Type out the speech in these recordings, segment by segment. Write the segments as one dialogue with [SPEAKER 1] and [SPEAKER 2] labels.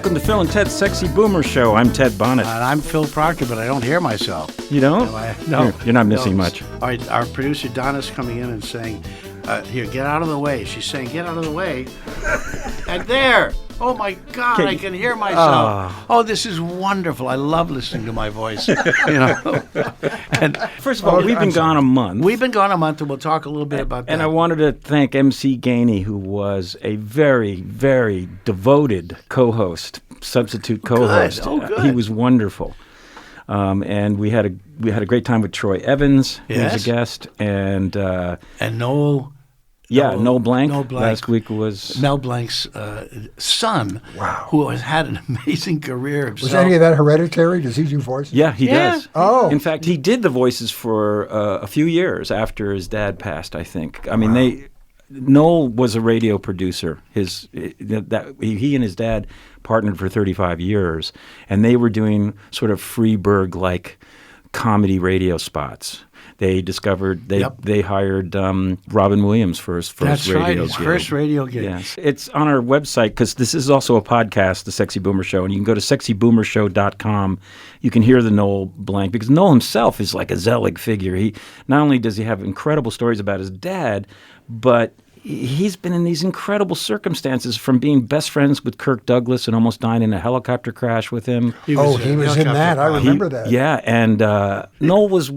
[SPEAKER 1] Welcome to Phil and Ted's Sexy Boomer Show. I'm Ted Bonnet.
[SPEAKER 2] And I'm Phil Proctor, but I don't hear myself.
[SPEAKER 1] You don't?
[SPEAKER 2] No.
[SPEAKER 1] You're not missing much.
[SPEAKER 2] All right, our producer, Donna's coming in and saying, here, get out of the way. She's saying, get out of the way. And there. Oh, my God, I can hear myself. Oh, this is wonderful. I love listening to my voice. And
[SPEAKER 1] first of all, we've been gone a month.
[SPEAKER 2] We've been gone a month, and we'll talk a little bit about that.
[SPEAKER 1] And I wanted to thank MC Gainey, who was a very, very devoted co-host, substitute co-host.
[SPEAKER 2] Oh, good.
[SPEAKER 1] He was wonderful. And we had a great time with Troy Evans, who was a guest, and
[SPEAKER 2] Noel.
[SPEAKER 1] Noel Blanc.
[SPEAKER 2] Noel Blanc.
[SPEAKER 1] Last week was
[SPEAKER 2] Mel Blanc's son, who has had an amazing career himself.
[SPEAKER 3] Was any of that hereditary? Does he do voices?
[SPEAKER 1] Yeah, he does.
[SPEAKER 3] Oh.
[SPEAKER 1] In fact, he did the voices for a few years after his dad passed, I think. I mean, Noel was a radio producer. He and his dad partnered for 35 years, and they were doing sort of Freeburg-like comedy radio spots. They discovered they hired Robin Williams for his first radio gig.
[SPEAKER 2] First radio gig.
[SPEAKER 1] Yes, it's on our website because this is also a podcast, the Sexy Boomer Show, and you can go to sexyboomershow.com. You can hear the Noel Blanc because Noel himself is like a Zelig figure. He not only does he have incredible stories about his dad, but he's been in these incredible circumstances, from being best friends with Kirk Douglas and almost dying in a helicopter crash with him.
[SPEAKER 3] He was in that. I remember that.
[SPEAKER 1] Yeah, and Noel was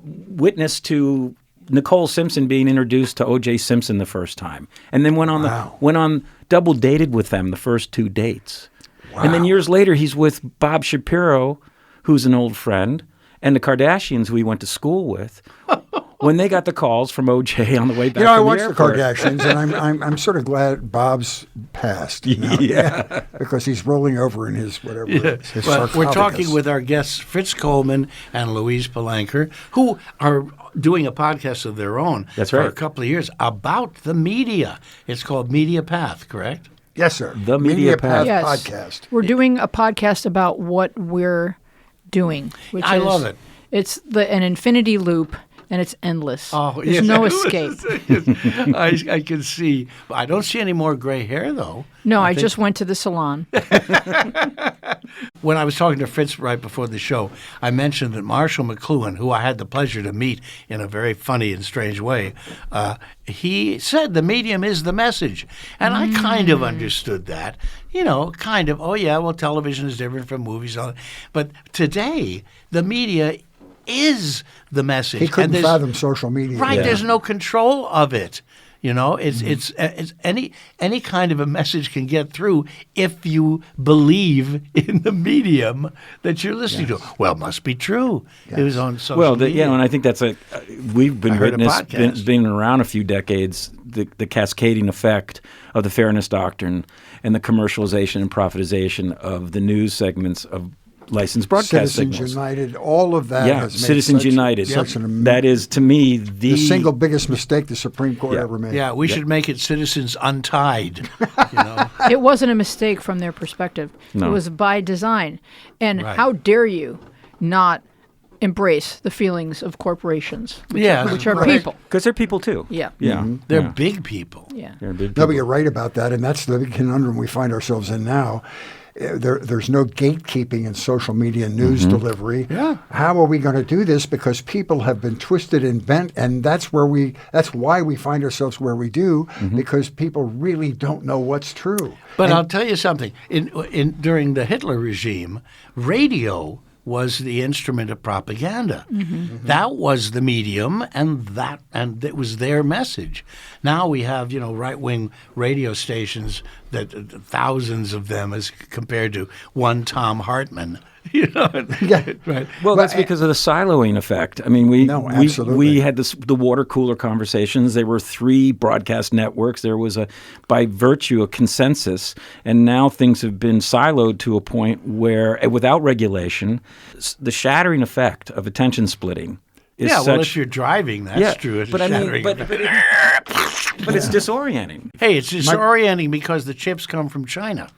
[SPEAKER 1] witness to Nicole Simpson being introduced to O.J. Simpson the first time, and then went on double dated with them the first two dates. Wow. And then years later, he's with Bob Shapiro, who's an old friend, and the Kardashians, who he went to school with. When they got the calls from O.J. on the way back,
[SPEAKER 3] I watched the Kardashians, and I'm sort of glad Bob's passed. Yeah, because he's rolling over in his whatever.
[SPEAKER 2] Yeah.
[SPEAKER 3] His
[SPEAKER 2] we're talking with our guests Fritz Coleman and Louise Palanker, who are doing a podcast of their own.
[SPEAKER 1] That's
[SPEAKER 2] for
[SPEAKER 1] right.
[SPEAKER 2] a couple of years about the media. It's called Media Path, correct?
[SPEAKER 3] Yes, sir.
[SPEAKER 1] The Media Path
[SPEAKER 3] podcast.
[SPEAKER 4] We're doing a podcast about what we're doing.
[SPEAKER 2] I love it.
[SPEAKER 4] It's an infinity loop. And it's endless.
[SPEAKER 2] Oh,
[SPEAKER 4] There's no escape.
[SPEAKER 2] I can see. I don't see any more gray hair, though.
[SPEAKER 4] No, I just went to the salon.
[SPEAKER 2] When I was talking to Fritz right before the show, I mentioned that Marshall McLuhan, who I had the pleasure to meet in a very funny and strange way, he said the medium is the message. And I kind of understood that. Television is different from movies. But today, the media is the message.
[SPEAKER 3] He couldn't fathom social media.
[SPEAKER 2] Right, there's no control of it. It's any kind of a message can get through if you believe in the medium that you're listening to. Well, it must be true. Yes. It was on social media.
[SPEAKER 1] And I think that's we've been been around a few decades, the cascading effect of the fairness doctrine and the commercialization and privatization of the news segments of licensed broadcast
[SPEAKER 3] Citizens
[SPEAKER 1] signals.
[SPEAKER 3] United, all of that has made
[SPEAKER 1] Citizens United. That is, to me, the
[SPEAKER 3] single biggest mistake the Supreme Court ever made.
[SPEAKER 2] Yeah, we should make it Citizens Untied.
[SPEAKER 4] It wasn't a mistake from their perspective.
[SPEAKER 1] No.
[SPEAKER 4] It was by design. And how dare you not embrace the feelings of corporations, which are people.
[SPEAKER 1] Because they're people, too.
[SPEAKER 4] Yeah.
[SPEAKER 2] They're big people.
[SPEAKER 4] Yeah.
[SPEAKER 1] They're big
[SPEAKER 3] No,
[SPEAKER 1] people.
[SPEAKER 3] but you're right about that, and that's the conundrum we find ourselves in now. There's no gatekeeping in social media news delivery.
[SPEAKER 2] Yeah.
[SPEAKER 3] How are we going to do this? Because people have been twisted and bent, and that's why we find ourselves where we do, because people really don't know what's true.
[SPEAKER 2] But I'll tell you something. During the Hitler regime, radio was the instrument of propaganda. That was the medium, and it was their message. Now we have, right-wing radio stations that thousands of them as compared to one Tom Hartman. Right.
[SPEAKER 1] Well, that's because of the siloing effect. I mean, we had the water cooler conversations. There were 3 broadcast networks. There was by virtue, a consensus, and now things have been siloed to a point where, without regulation, the shattering effect of attention splitting is such.
[SPEAKER 2] Well, if you're driving, that's true. It's shattering.
[SPEAKER 1] But it's disorienting.
[SPEAKER 2] Hey, it's disorienting because the chips come from China.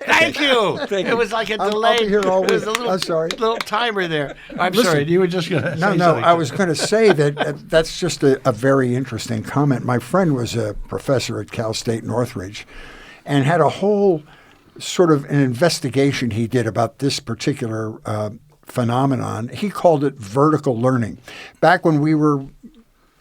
[SPEAKER 2] Thank you. It was like a delay.
[SPEAKER 3] I'll be here all week.
[SPEAKER 2] I'm sorry. Little timer there. Listen, sorry. You were just going to say something.
[SPEAKER 3] No. I was going to say that that's just a very interesting comment. My friend was a professor at Cal State Northridge, and had a whole sort of an investigation he did about this particular phenomenon. He called it vertical learning. Back when we were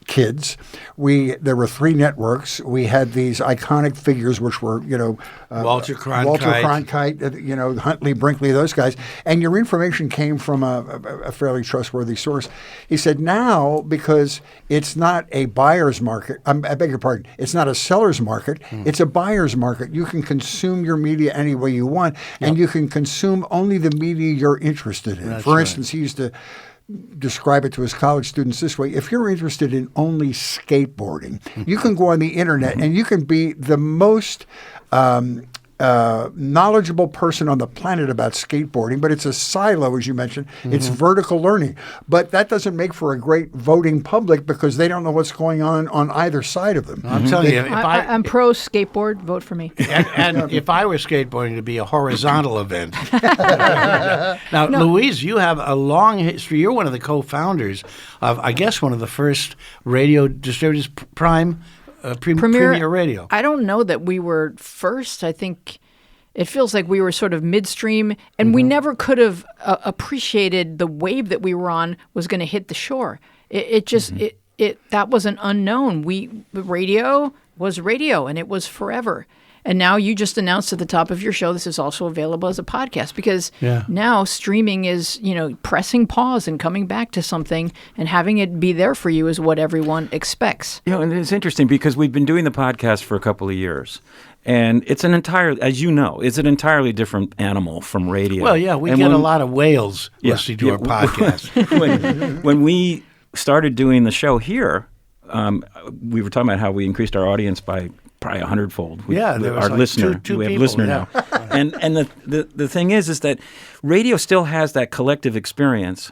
[SPEAKER 3] kids, there were 3 networks. We had these iconic figures, which were,
[SPEAKER 2] Walter Cronkite,
[SPEAKER 3] Huntley, Brinkley, those guys. And your information came from a fairly trustworthy source. He said now, because it's not a buyer's market, I beg your pardon, it's not a seller's market, it's a buyer's market. You can consume your media any way you want, and you can consume only the media you're interested in. For instance, he used to describe it to his college students this way: if you're interested in only skateboarding, you can go on the internet and you can be the most knowledgeable person on the planet about skateboarding, but it's a silo, as you mentioned. It's vertical learning. But that doesn't make for a great voting public because they don't know what's going on either side of them.
[SPEAKER 2] I'm telling you,
[SPEAKER 4] I'm pro skateboard. Vote for me.
[SPEAKER 2] And if I were skateboarding, it'd be a horizontal event. Now, Louise, you have a long history. You're one of the co-founders of, I guess, one of the first radio distributors, Premier Radio.
[SPEAKER 4] I don't know that we were first. I think it feels like we were sort of midstream, and we never could have appreciated the wave that we were on was going to hit the shore. That was an unknown. Radio was radio, and it was forever. And now you just announced at the top of your show this is also available as a podcast, because now streaming is, pressing pause and coming back to something and having it be there for you is what everyone expects.
[SPEAKER 1] And it's interesting because we've been doing the podcast for a couple of years. And it's as you know, it's an entirely different animal from radio.
[SPEAKER 2] Well, we get a lot of whales listening to our podcast.
[SPEAKER 1] When we started doing the show here, we were talking about how we increased our audience by probably 100-fold.
[SPEAKER 2] There was
[SPEAKER 1] our listener.
[SPEAKER 2] two
[SPEAKER 1] we have
[SPEAKER 2] people,
[SPEAKER 1] listener now. And the thing is that radio still has that collective experience.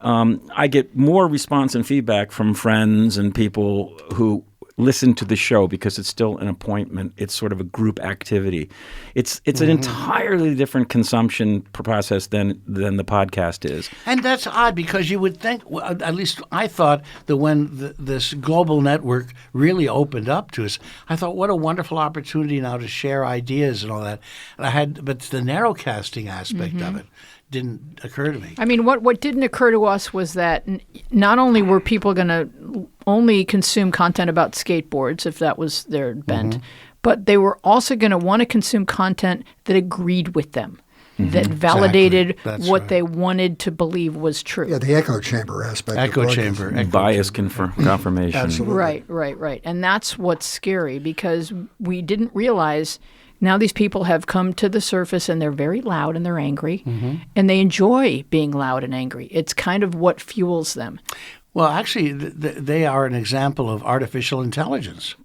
[SPEAKER 1] I get more response and feedback from friends and people who listen to the show because it's still an appointment. It's sort of a group activity. It's an entirely different consumption process than the podcast is.
[SPEAKER 2] And that's odd because you would think, at least I thought, that when this global network really opened up to us, I thought, what a wonderful opportunity now to share ideas and all that. But the narrowcasting aspect of it didn't occur to me.
[SPEAKER 4] I mean, what didn't occur to us was that not only were people going to only consume content about skateboards, if that was their bent, but they were also going to want to consume content that agreed with them, that validated what they wanted to believe was true.
[SPEAKER 3] Yeah, the echo chamber aspect.
[SPEAKER 1] Bias confirmation.
[SPEAKER 3] Absolutely.
[SPEAKER 4] Right. And that's what's scary, because we didn't realize now these people have come to the surface and they're very loud and they're angry, and they enjoy being loud and angry. It's kind of what fuels them.
[SPEAKER 2] Well, actually, they are an example of artificial intelligence.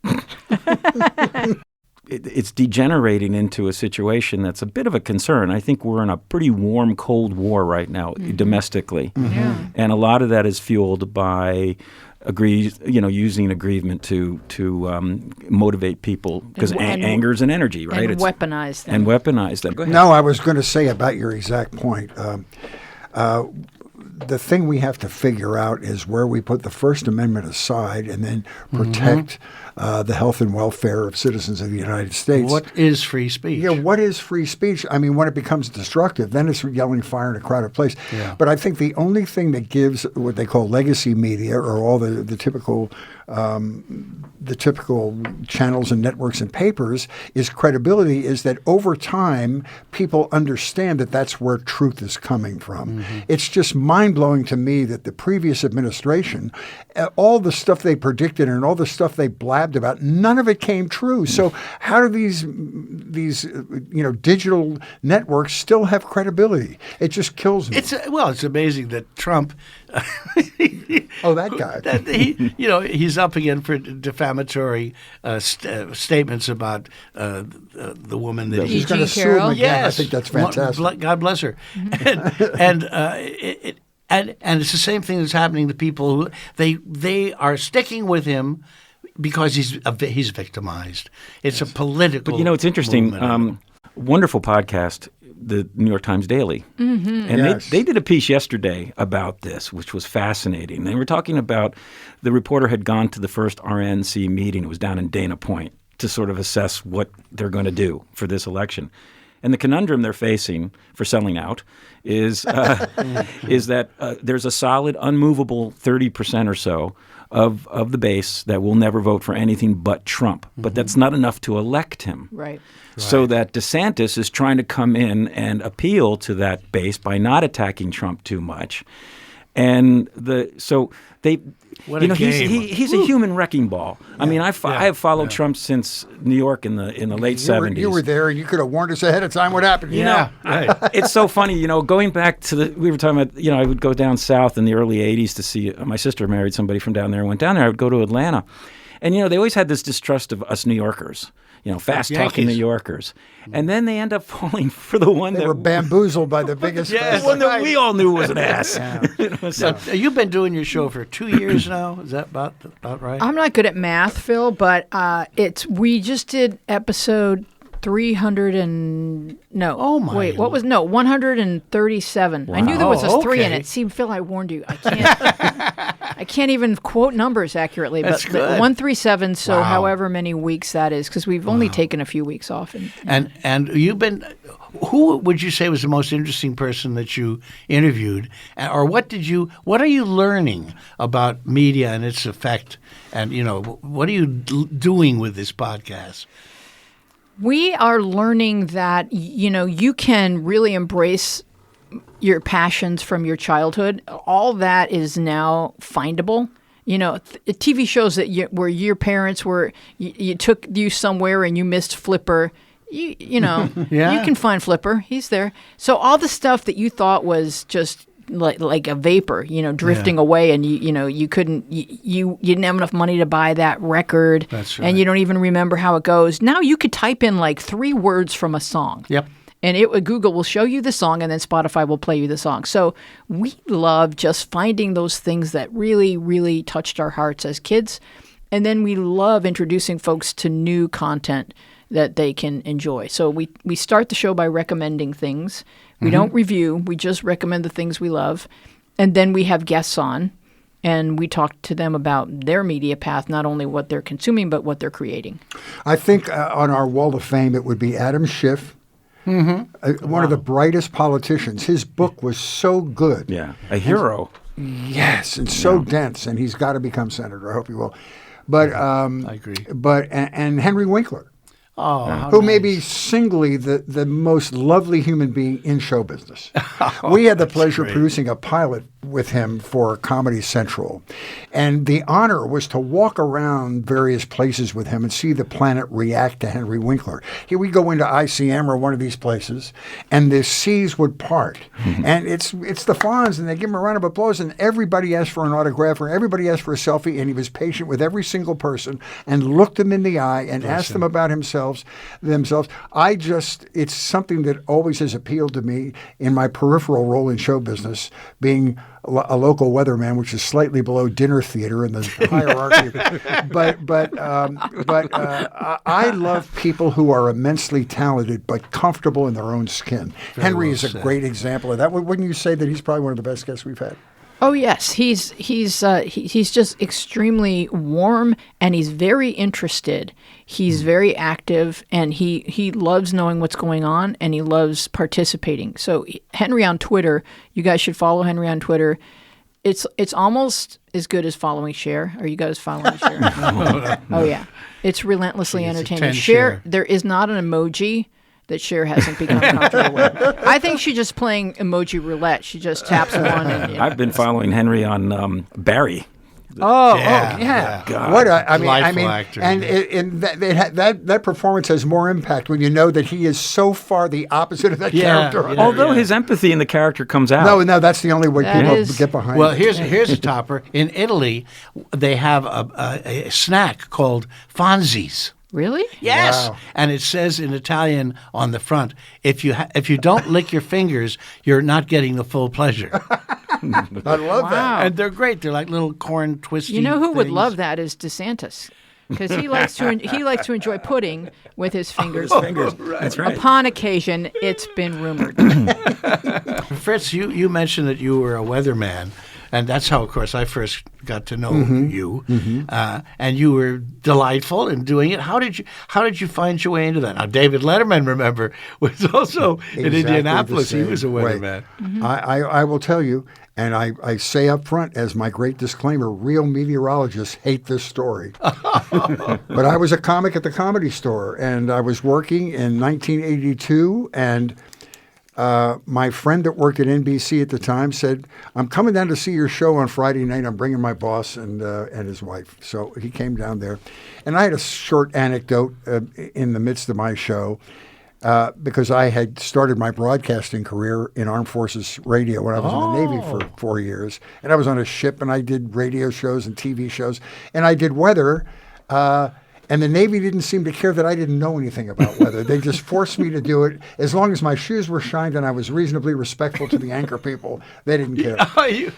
[SPEAKER 1] It's degenerating into a situation that's a bit of a concern. I think we're in a pretty warm, cold war right now domestically. And a lot of that is fueled by using aggrievement to motivate people, because anger is an energy, right?
[SPEAKER 4] And weaponize them.
[SPEAKER 1] Go ahead.
[SPEAKER 3] No, I was going to say about your exact point. The thing we have to figure out is where we put the First Amendment aside and then protect the health and welfare of citizens of the United States.
[SPEAKER 2] What is free speech?
[SPEAKER 3] Yeah, what is free speech? I mean, when it becomes destructive, then it's yelling fire in a crowded place.
[SPEAKER 2] Yeah.
[SPEAKER 3] But I think the only thing that gives what they call legacy media, or all the typical channels and networks and papers, is credibility, is that over time people understand that that's where truth is coming from. It's just mind-blowing to me that the previous administration, all the stuff they predicted and all the stuff they blabbed about, none of it came true. So how do these digital networks still have credibility? It just kills me.
[SPEAKER 2] It's amazing that Trump
[SPEAKER 3] that guy.
[SPEAKER 2] He's up again for defamatory statements about the woman that
[SPEAKER 3] he's going to sue him again.
[SPEAKER 2] Yes.
[SPEAKER 3] I think that's fantastic.
[SPEAKER 2] God bless her. And it's the same thing that's happening to people who they are sticking with him because he's victimized. It's a political.
[SPEAKER 1] But it's interesting. Wonderful podcast, the New York Times Daily. And they did a piece yesterday about this, which was fascinating. They were talking about the reporter had gone to the first RNC meeting. It was down in Dana Point. to sort of assess what they're going to do for this election. And the conundrum they're facing for selling out is that there's a solid, unmovable 30% or so of the base that will never vote for anything but Trump. But that's not enough to elect him.
[SPEAKER 4] Right.
[SPEAKER 1] So that DeSantis is trying to come in and appeal to that base by not attacking Trump too much. And
[SPEAKER 2] What a game.
[SPEAKER 1] he's a human wrecking ball. I mean, I have followed Trump since New York in the late 70s.
[SPEAKER 3] You were there, and you could have warned us ahead of time what happened.
[SPEAKER 1] It's so funny, going back to we were talking about, I would go down south in the early 80s to see, my sister married somebody from down there and went down there. I would go to Atlanta. And, they always had this distrust of us New Yorkers, fast-talking New Yorkers. And then they end up falling for the one
[SPEAKER 3] They were bamboozled by the biggest.
[SPEAKER 1] the one that we all knew was an ass.
[SPEAKER 2] So you've been doing your show for 2 years now. Is that about right?
[SPEAKER 4] I'm not good at math, Phil, but we just did episode 300 and no.
[SPEAKER 2] Oh my!
[SPEAKER 4] Wait, what was 137? Wow. I knew there was a 3 in it. See, Phil, I warned you. I can't even quote numbers accurately.
[SPEAKER 2] That's
[SPEAKER 4] but
[SPEAKER 2] good.
[SPEAKER 4] 137. So,
[SPEAKER 2] Wow.
[SPEAKER 4] however many weeks that is, because we've only taken a few weeks off.
[SPEAKER 2] And you've been. Who would you say was the most interesting person that you interviewed, or what are you learning about media and its effect, and what are you doing with this podcast?
[SPEAKER 4] We are learning that, you can really embrace your passions from your childhood. All that is now findable. TV shows that where your parents were, you took you somewhere and you missed Flipper. You can find Flipper. He's there. So all the stuff that you thought was just like a vapor, drifting away, and you couldn't, you didn't have enough money to buy that record.
[SPEAKER 2] That's right.
[SPEAKER 4] And you don't even remember how it goes. Now you could type in like 3 words from a song.
[SPEAKER 2] Yep.
[SPEAKER 4] And Google will show you the song, and then Spotify will play you the song. So we love just finding those things that really, really touched our hearts as kids. And then we love introducing folks to new content that they can enjoy. So we start the show by recommending things. We don't review. We just recommend the things we love. And then we have guests on, and we talk to them about their media path, not only what they're consuming, but what they're creating.
[SPEAKER 3] I think on our wall of fame, it would be Adam Schiff, one of the brightest politicians. His book was so good.
[SPEAKER 1] Yeah, a hero.
[SPEAKER 3] Yes, and so dense, and he's got to become senator. I hope he will. But
[SPEAKER 2] I agree.
[SPEAKER 3] But and Henry Winkler.
[SPEAKER 2] Oh,
[SPEAKER 3] who may be singly the most lovely human being in show business. We had the pleasure of producing a pilot with him for Comedy Central. And the honor was to walk around various places with him and see the planet react to Henry Winkler. Here we go into ICM or one of these places, and the seas would part. And it's the Fonz, and they give him a round of applause, and everybody asked for an autograph, or everybody asked for a selfie, and he was patient with every single person and looked them in the eye and asked them about themselves. It's something that always has appealed to me in my peripheral role in show business, being a local weatherman, which is slightly below dinner theater in the hierarchy. But I love people who are immensely talented but comfortable in their own skin. Henry is a great example of that. Wouldn't you say that he's probably one of the best guests we've had?
[SPEAKER 4] Oh yes, he's just extremely warm, and he's very interested. He's very active, and he loves knowing what's going on, and he loves participating. So Henry on Twitter, you guys should follow Henry on Twitter. It's almost as good as following Cher. Are you guys following Cher? Oh yeah, it's relentlessly entertaining. Cher, there is not an emoji that Cher hasn't become comfortable with. I think she's just playing emoji roulette. She just taps one. And,
[SPEAKER 1] I've been following Henry on Barry.
[SPEAKER 3] Yeah.
[SPEAKER 1] God.
[SPEAKER 3] What I mean,
[SPEAKER 2] Actor,
[SPEAKER 3] and that performance has more impact when you know that he is so far the opposite of that character.
[SPEAKER 1] Although his empathy in the character comes out.
[SPEAKER 3] No, that's the only way people get behind.
[SPEAKER 2] Well,
[SPEAKER 3] it.
[SPEAKER 2] here's a topper. In Italy, they have a snack called Fonzies.
[SPEAKER 4] Really?
[SPEAKER 2] Yes,
[SPEAKER 3] Wow.
[SPEAKER 2] and it says in Italian on the front, if you don't lick your fingers, you're not getting the full pleasure.
[SPEAKER 3] I love that.
[SPEAKER 2] And they're great. They're like little corn twisty.
[SPEAKER 4] You know who would
[SPEAKER 2] things.
[SPEAKER 4] love that is DeSantis, because he likes to enjoy pudding with his fingers.
[SPEAKER 1] That's right.
[SPEAKER 4] Upon occasion, it's been rumored.
[SPEAKER 2] Fritz, you mentioned that you were a weatherman. And that's how, of course, I first got to know you. And you were delightful in doing it. How did you find your way into that? Now, David Letterman, remember, was also in
[SPEAKER 3] Exactly
[SPEAKER 2] Indianapolis.
[SPEAKER 3] the
[SPEAKER 2] He
[SPEAKER 3] same
[SPEAKER 2] was a
[SPEAKER 3] way.
[SPEAKER 2] weatherman.
[SPEAKER 3] I will tell you, and I say up front as my great disclaimer, real meteorologists hate this story. But I was a comic at the Comedy Store, and I was working in 1982, and my friend that worked at NBC at the time said, I'm coming down to see your show on Friday night. I'm bringing my boss and his wife. So he came down there. And I had a short anecdote in the midst of my show. Because I had started my broadcasting career in Armed Forces Radio when I was in the Navy for 4 years. And I was on a ship, and I did radio shows and TV shows. And I did weather. And the Navy didn't seem to care that I didn't know anything about weather. They just forced me to do it. As long as my shoes were shined and I was reasonably respectful to the anchor people, they didn't care.
[SPEAKER 2] You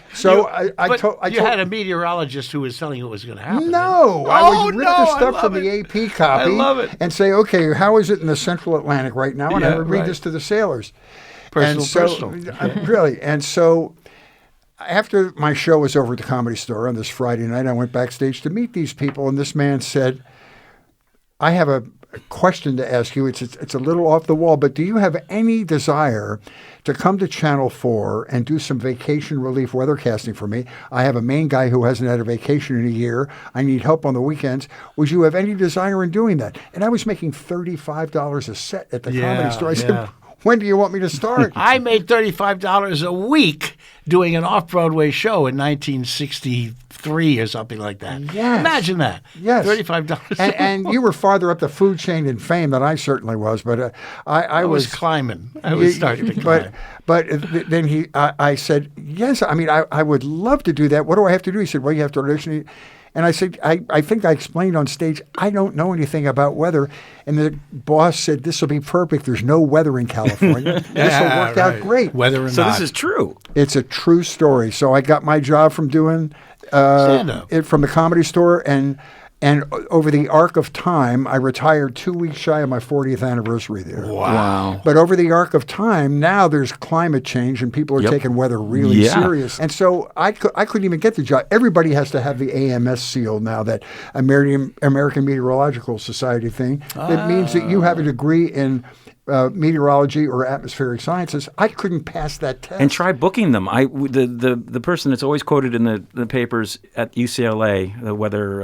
[SPEAKER 2] had a meteorologist who was telling you what was going to happen.
[SPEAKER 3] No, I would rip the stuff from the AP copy
[SPEAKER 2] I love it.
[SPEAKER 3] and say, okay, how is it in the Central Atlantic right now? And I would read this to the sailors.
[SPEAKER 2] Personal.
[SPEAKER 3] Really. And so after my show was over at the Comedy Store on this Friday night, I went backstage to meet these people, and this man said, I have a question to ask you. It's a little off the wall, but do you have any desire to come to Channel 4 and do some vacation relief weathercasting for me? I have a main guy who hasn't had a vacation in a year. I need help on the weekends. Would you have any desire in doing that? And I was making $35 a set at the Comedy Store. I said, when do you want me to start?
[SPEAKER 2] I made $35 a week doing an off-Broadway show in 1963 or something like that.
[SPEAKER 3] Yes.
[SPEAKER 2] Imagine that.
[SPEAKER 3] Yes.
[SPEAKER 2] $35.
[SPEAKER 3] And you were farther up the food chain in fame than I certainly was, but
[SPEAKER 2] I was climbing. I was starting to climb.
[SPEAKER 3] But then I said, yes, I mean, I would love to do that. What do I have to do? He said, well, you have to audition. And I said, I think I explained on stage, I don't know anything about weather. And the boss said, this will be perfect. There's no weather in California. This will work out great.
[SPEAKER 2] Weather or
[SPEAKER 1] So
[SPEAKER 2] not.
[SPEAKER 1] this is true.
[SPEAKER 3] It's a true story. So I got my job from doing
[SPEAKER 2] Stand-up.
[SPEAKER 3] it from the Comedy Store, and over the arc of time, I retired 2 weeks shy of my 40th anniversary there.
[SPEAKER 1] Wow.
[SPEAKER 3] But over the arc of time, now there's climate change and people are taking weather really serious. And so I couldn't even get the job. Everybody has to have the AMS seal now, that American Meteorological Society thing. That means that you have a degree in meteorology or atmospheric sciences. I couldn't pass that test.
[SPEAKER 1] And try booking them. The person that's always quoted in the papers at UCLA, the weather.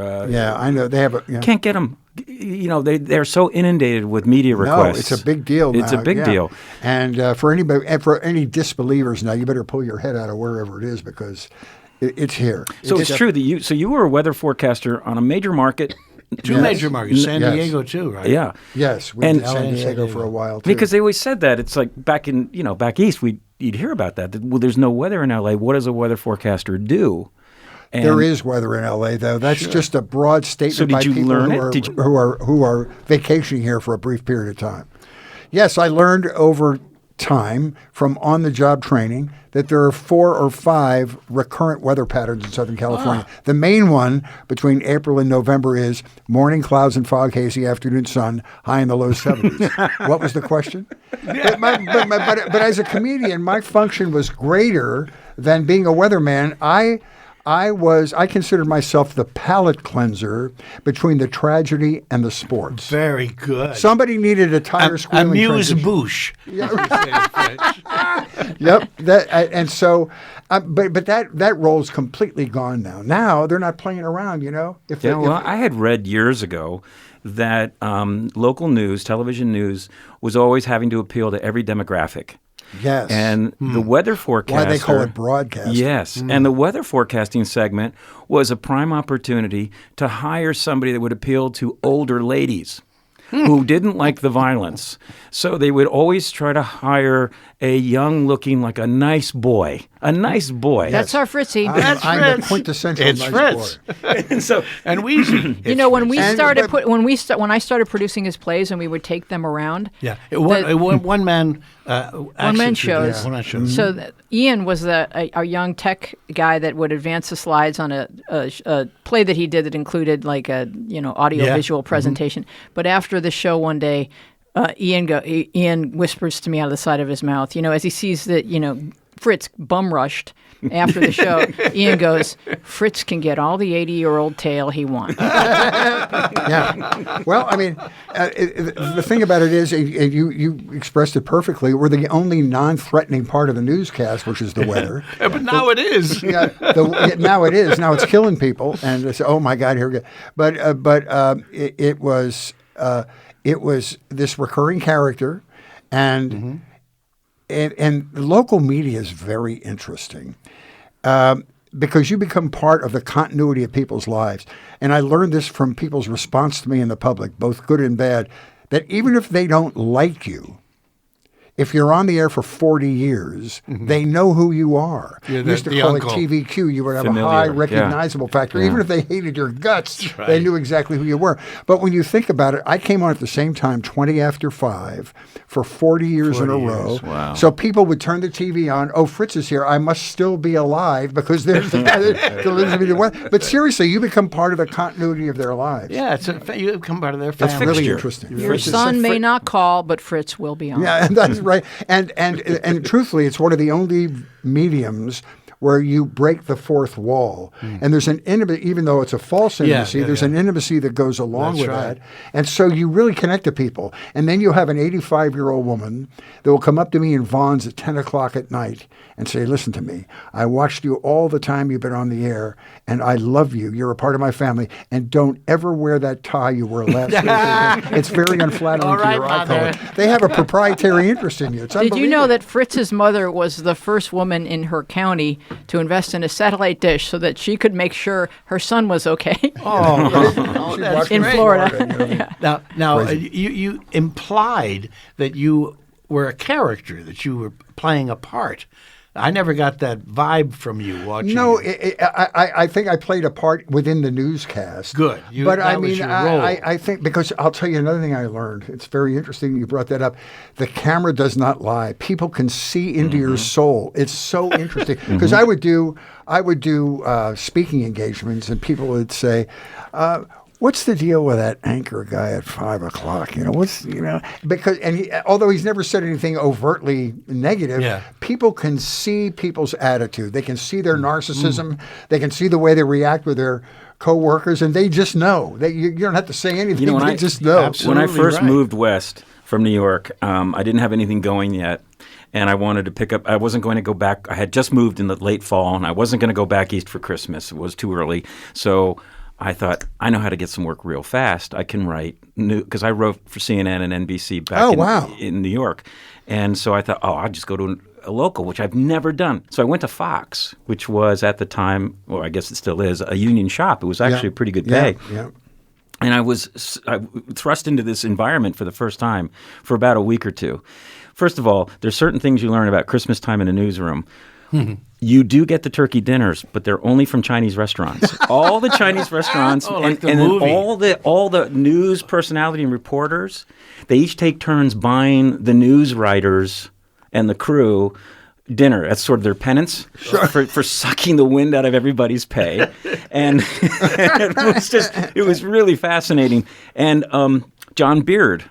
[SPEAKER 3] I know they have
[SPEAKER 1] Can't get them. You know, they're so inundated with media requests.
[SPEAKER 3] No, it's a big deal now.
[SPEAKER 1] It's a big deal.
[SPEAKER 3] And for any disbelievers now, you better pull your head out of wherever it is, because it's here.
[SPEAKER 1] So it's true that you were a weather forecaster on a major market.
[SPEAKER 2] Two major markets, San Diego too, right?
[SPEAKER 1] Yeah.
[SPEAKER 3] Yes, we did San Diego for a while too.
[SPEAKER 1] Because they always said that. It's like back east, you'd hear about that. Well, there's no weather in LA. What does a weather forecaster do? And
[SPEAKER 3] there is weather in LA, though. That's just a broad statement
[SPEAKER 1] So did
[SPEAKER 3] by
[SPEAKER 1] you
[SPEAKER 3] people
[SPEAKER 1] learn
[SPEAKER 3] who are vacationing here for a brief period of time. Yes, I learned over time from on-the-job training that there are 4 or 5 recurrent weather patterns in Southern California. The main one between April and November is morning clouds and fog, hazy afternoon sun, high in the low 70s. What was the question? But as a comedian, my function was greater than being a weatherman. I considered myself the palate cleanser between the tragedy and the sports.
[SPEAKER 2] Very good.
[SPEAKER 3] Somebody needed a tire squealing
[SPEAKER 2] Amuse-bouche.
[SPEAKER 3] Yep. But that role's completely gone now. Now they're not playing around,
[SPEAKER 1] I had read years ago that local news, television news, was always having to appeal to every demographic.
[SPEAKER 3] Yes.
[SPEAKER 1] And the weather forecaster.
[SPEAKER 3] Why they call it broadcasting.
[SPEAKER 1] Yes. And the weather forecasting segment was a prime opportunity to hire somebody that would appeal to older ladies who didn't like the violence. So they would always try to hire a young-looking, like a nice boy. A nice boy.
[SPEAKER 4] That's our Fritzy.
[SPEAKER 3] I'm the quintessential
[SPEAKER 2] It's
[SPEAKER 3] nice
[SPEAKER 2] Fritz.
[SPEAKER 3] boy.
[SPEAKER 2] And Weezy.
[SPEAKER 4] when I started producing his plays and we would take them around.
[SPEAKER 2] Yeah. One man
[SPEAKER 4] one-man shows.
[SPEAKER 2] One-man shows.
[SPEAKER 4] So Ian was a young tech guy that would advance the slides on a play that he did that included like a audio-visual presentation. But after the show one day, Ian whispers to me out of the side of his mouth, as he sees that Fritz bum rushed after the show, Ian goes, Fritz can get all the 80-year-old tail he wants.
[SPEAKER 3] Yeah. Well, I mean, the thing about it is, and you expressed it perfectly, we're the only non-threatening part of the newscast, which is the weather.
[SPEAKER 2] But now it is.
[SPEAKER 3] Yeah, now it is. Now it's killing people, and it's, oh my God, here we go. But it was this recurring character, and the local media is very interesting. Because you become part of the continuity of people's lives. And I learned this from people's response to me in the public, both good and bad, that even if they don't like you, if you're on the air for 40 years, they know who you are.
[SPEAKER 2] Yeah,
[SPEAKER 3] You used to call it TVQ. You would have
[SPEAKER 1] Familiar,
[SPEAKER 3] a high recognizable factor.
[SPEAKER 1] Yeah.
[SPEAKER 3] Even if they hated your guts,
[SPEAKER 2] right.
[SPEAKER 3] they knew exactly who you were. But when you think about it, I came on at the same time, 20 after 5, for 40 years in a
[SPEAKER 2] 40
[SPEAKER 3] row.
[SPEAKER 2] years.
[SPEAKER 1] Wow.
[SPEAKER 3] So people would turn the TV on. Oh, Fritz is here. I must still be alive because there's the guy that delivers me the weather. But seriously, you become part of the continuity of their lives.
[SPEAKER 2] Yeah, you become part of their family.
[SPEAKER 3] That's really
[SPEAKER 1] fixture.
[SPEAKER 3] interesting.
[SPEAKER 4] Your
[SPEAKER 3] Fritz is
[SPEAKER 4] son
[SPEAKER 3] a
[SPEAKER 4] may
[SPEAKER 3] Fri-
[SPEAKER 4] not call, but Fritz will be on.
[SPEAKER 3] Yeah, and that's right. And truthfully, it's one of the only mediums where you break the fourth wall. And there's an intimacy, even though it's a false intimacy, there's an intimacy that goes along
[SPEAKER 2] That's
[SPEAKER 3] with
[SPEAKER 2] right.
[SPEAKER 3] that. And so you really connect to people. And then you have an 85-year-old woman that will come up to me in Vaughn's at 10 o'clock at night and say, listen to me, I watched you all the time you've been on the air, and I love you. You're a part of my family. And don't ever wear that tie you wore last week. It's very unflattering
[SPEAKER 2] All
[SPEAKER 3] to
[SPEAKER 2] right,
[SPEAKER 3] your eye
[SPEAKER 2] Mother.
[SPEAKER 3] color. They have a proprietary interest in you. It's
[SPEAKER 4] Did you know
[SPEAKER 3] unbelievable.
[SPEAKER 4] that Fritz's mother was the first woman in her county to invest in a satellite dish so that she could make sure her son was okay?
[SPEAKER 2] Oh,
[SPEAKER 3] She
[SPEAKER 2] that's
[SPEAKER 3] watched
[SPEAKER 4] in
[SPEAKER 3] me
[SPEAKER 4] Florida.
[SPEAKER 3] you know.
[SPEAKER 2] Now
[SPEAKER 3] Crazy.
[SPEAKER 2] you implied that you were a character, that you were playing a part. I never got that vibe from you watching.
[SPEAKER 3] No,
[SPEAKER 2] you.
[SPEAKER 3] I think I played a part within the newscast.
[SPEAKER 2] Good.
[SPEAKER 3] But I
[SPEAKER 2] that was
[SPEAKER 3] mean,
[SPEAKER 2] your role.
[SPEAKER 3] I think, because I'll tell you another thing I learned. It's very interesting you brought that up. The camera does not lie. People can see into your soul. It's so interesting. Because I would do speaking engagements, and people would say, what's the deal with that anchor guy at 5 o'clock? Because although he's never said anything overtly negative, people can see people's attitude. They can see their narcissism. They can see the way they react with their coworkers, and they just know. You don't have to say anything. They just know.
[SPEAKER 2] Absolutely.
[SPEAKER 1] When I first
[SPEAKER 2] right.
[SPEAKER 1] moved west from New York, I didn't have anything going yet. And I wanted to pick up, I wasn't going to go back. I had just moved in the late fall, and I wasn't going to go back east for Christmas. It was too early. So I thought, I know how to get some work real fast. I can write new, because I wrote for CNN and NBC back in New York. And so I thought, I'll just go to a local, which I've never done. So I went to Fox, which was at the time, or I guess it still is, a union shop. It was actually a pretty good pay.
[SPEAKER 3] Yeah.
[SPEAKER 1] And I was thrust into this environment for the first time for about a week or two. First of all, there's certain things you learn about Christmas time in a newsroom. You do get the turkey dinners, but they're only from Chinese restaurants. All the Chinese restaurants
[SPEAKER 2] like the
[SPEAKER 1] and
[SPEAKER 2] movie.
[SPEAKER 1] then all the news personality and reporters, they each take turns buying the news writers and the crew dinner. That's sort of their penance for sucking the wind out of everybody's pay. And it was really fascinating. And John Beard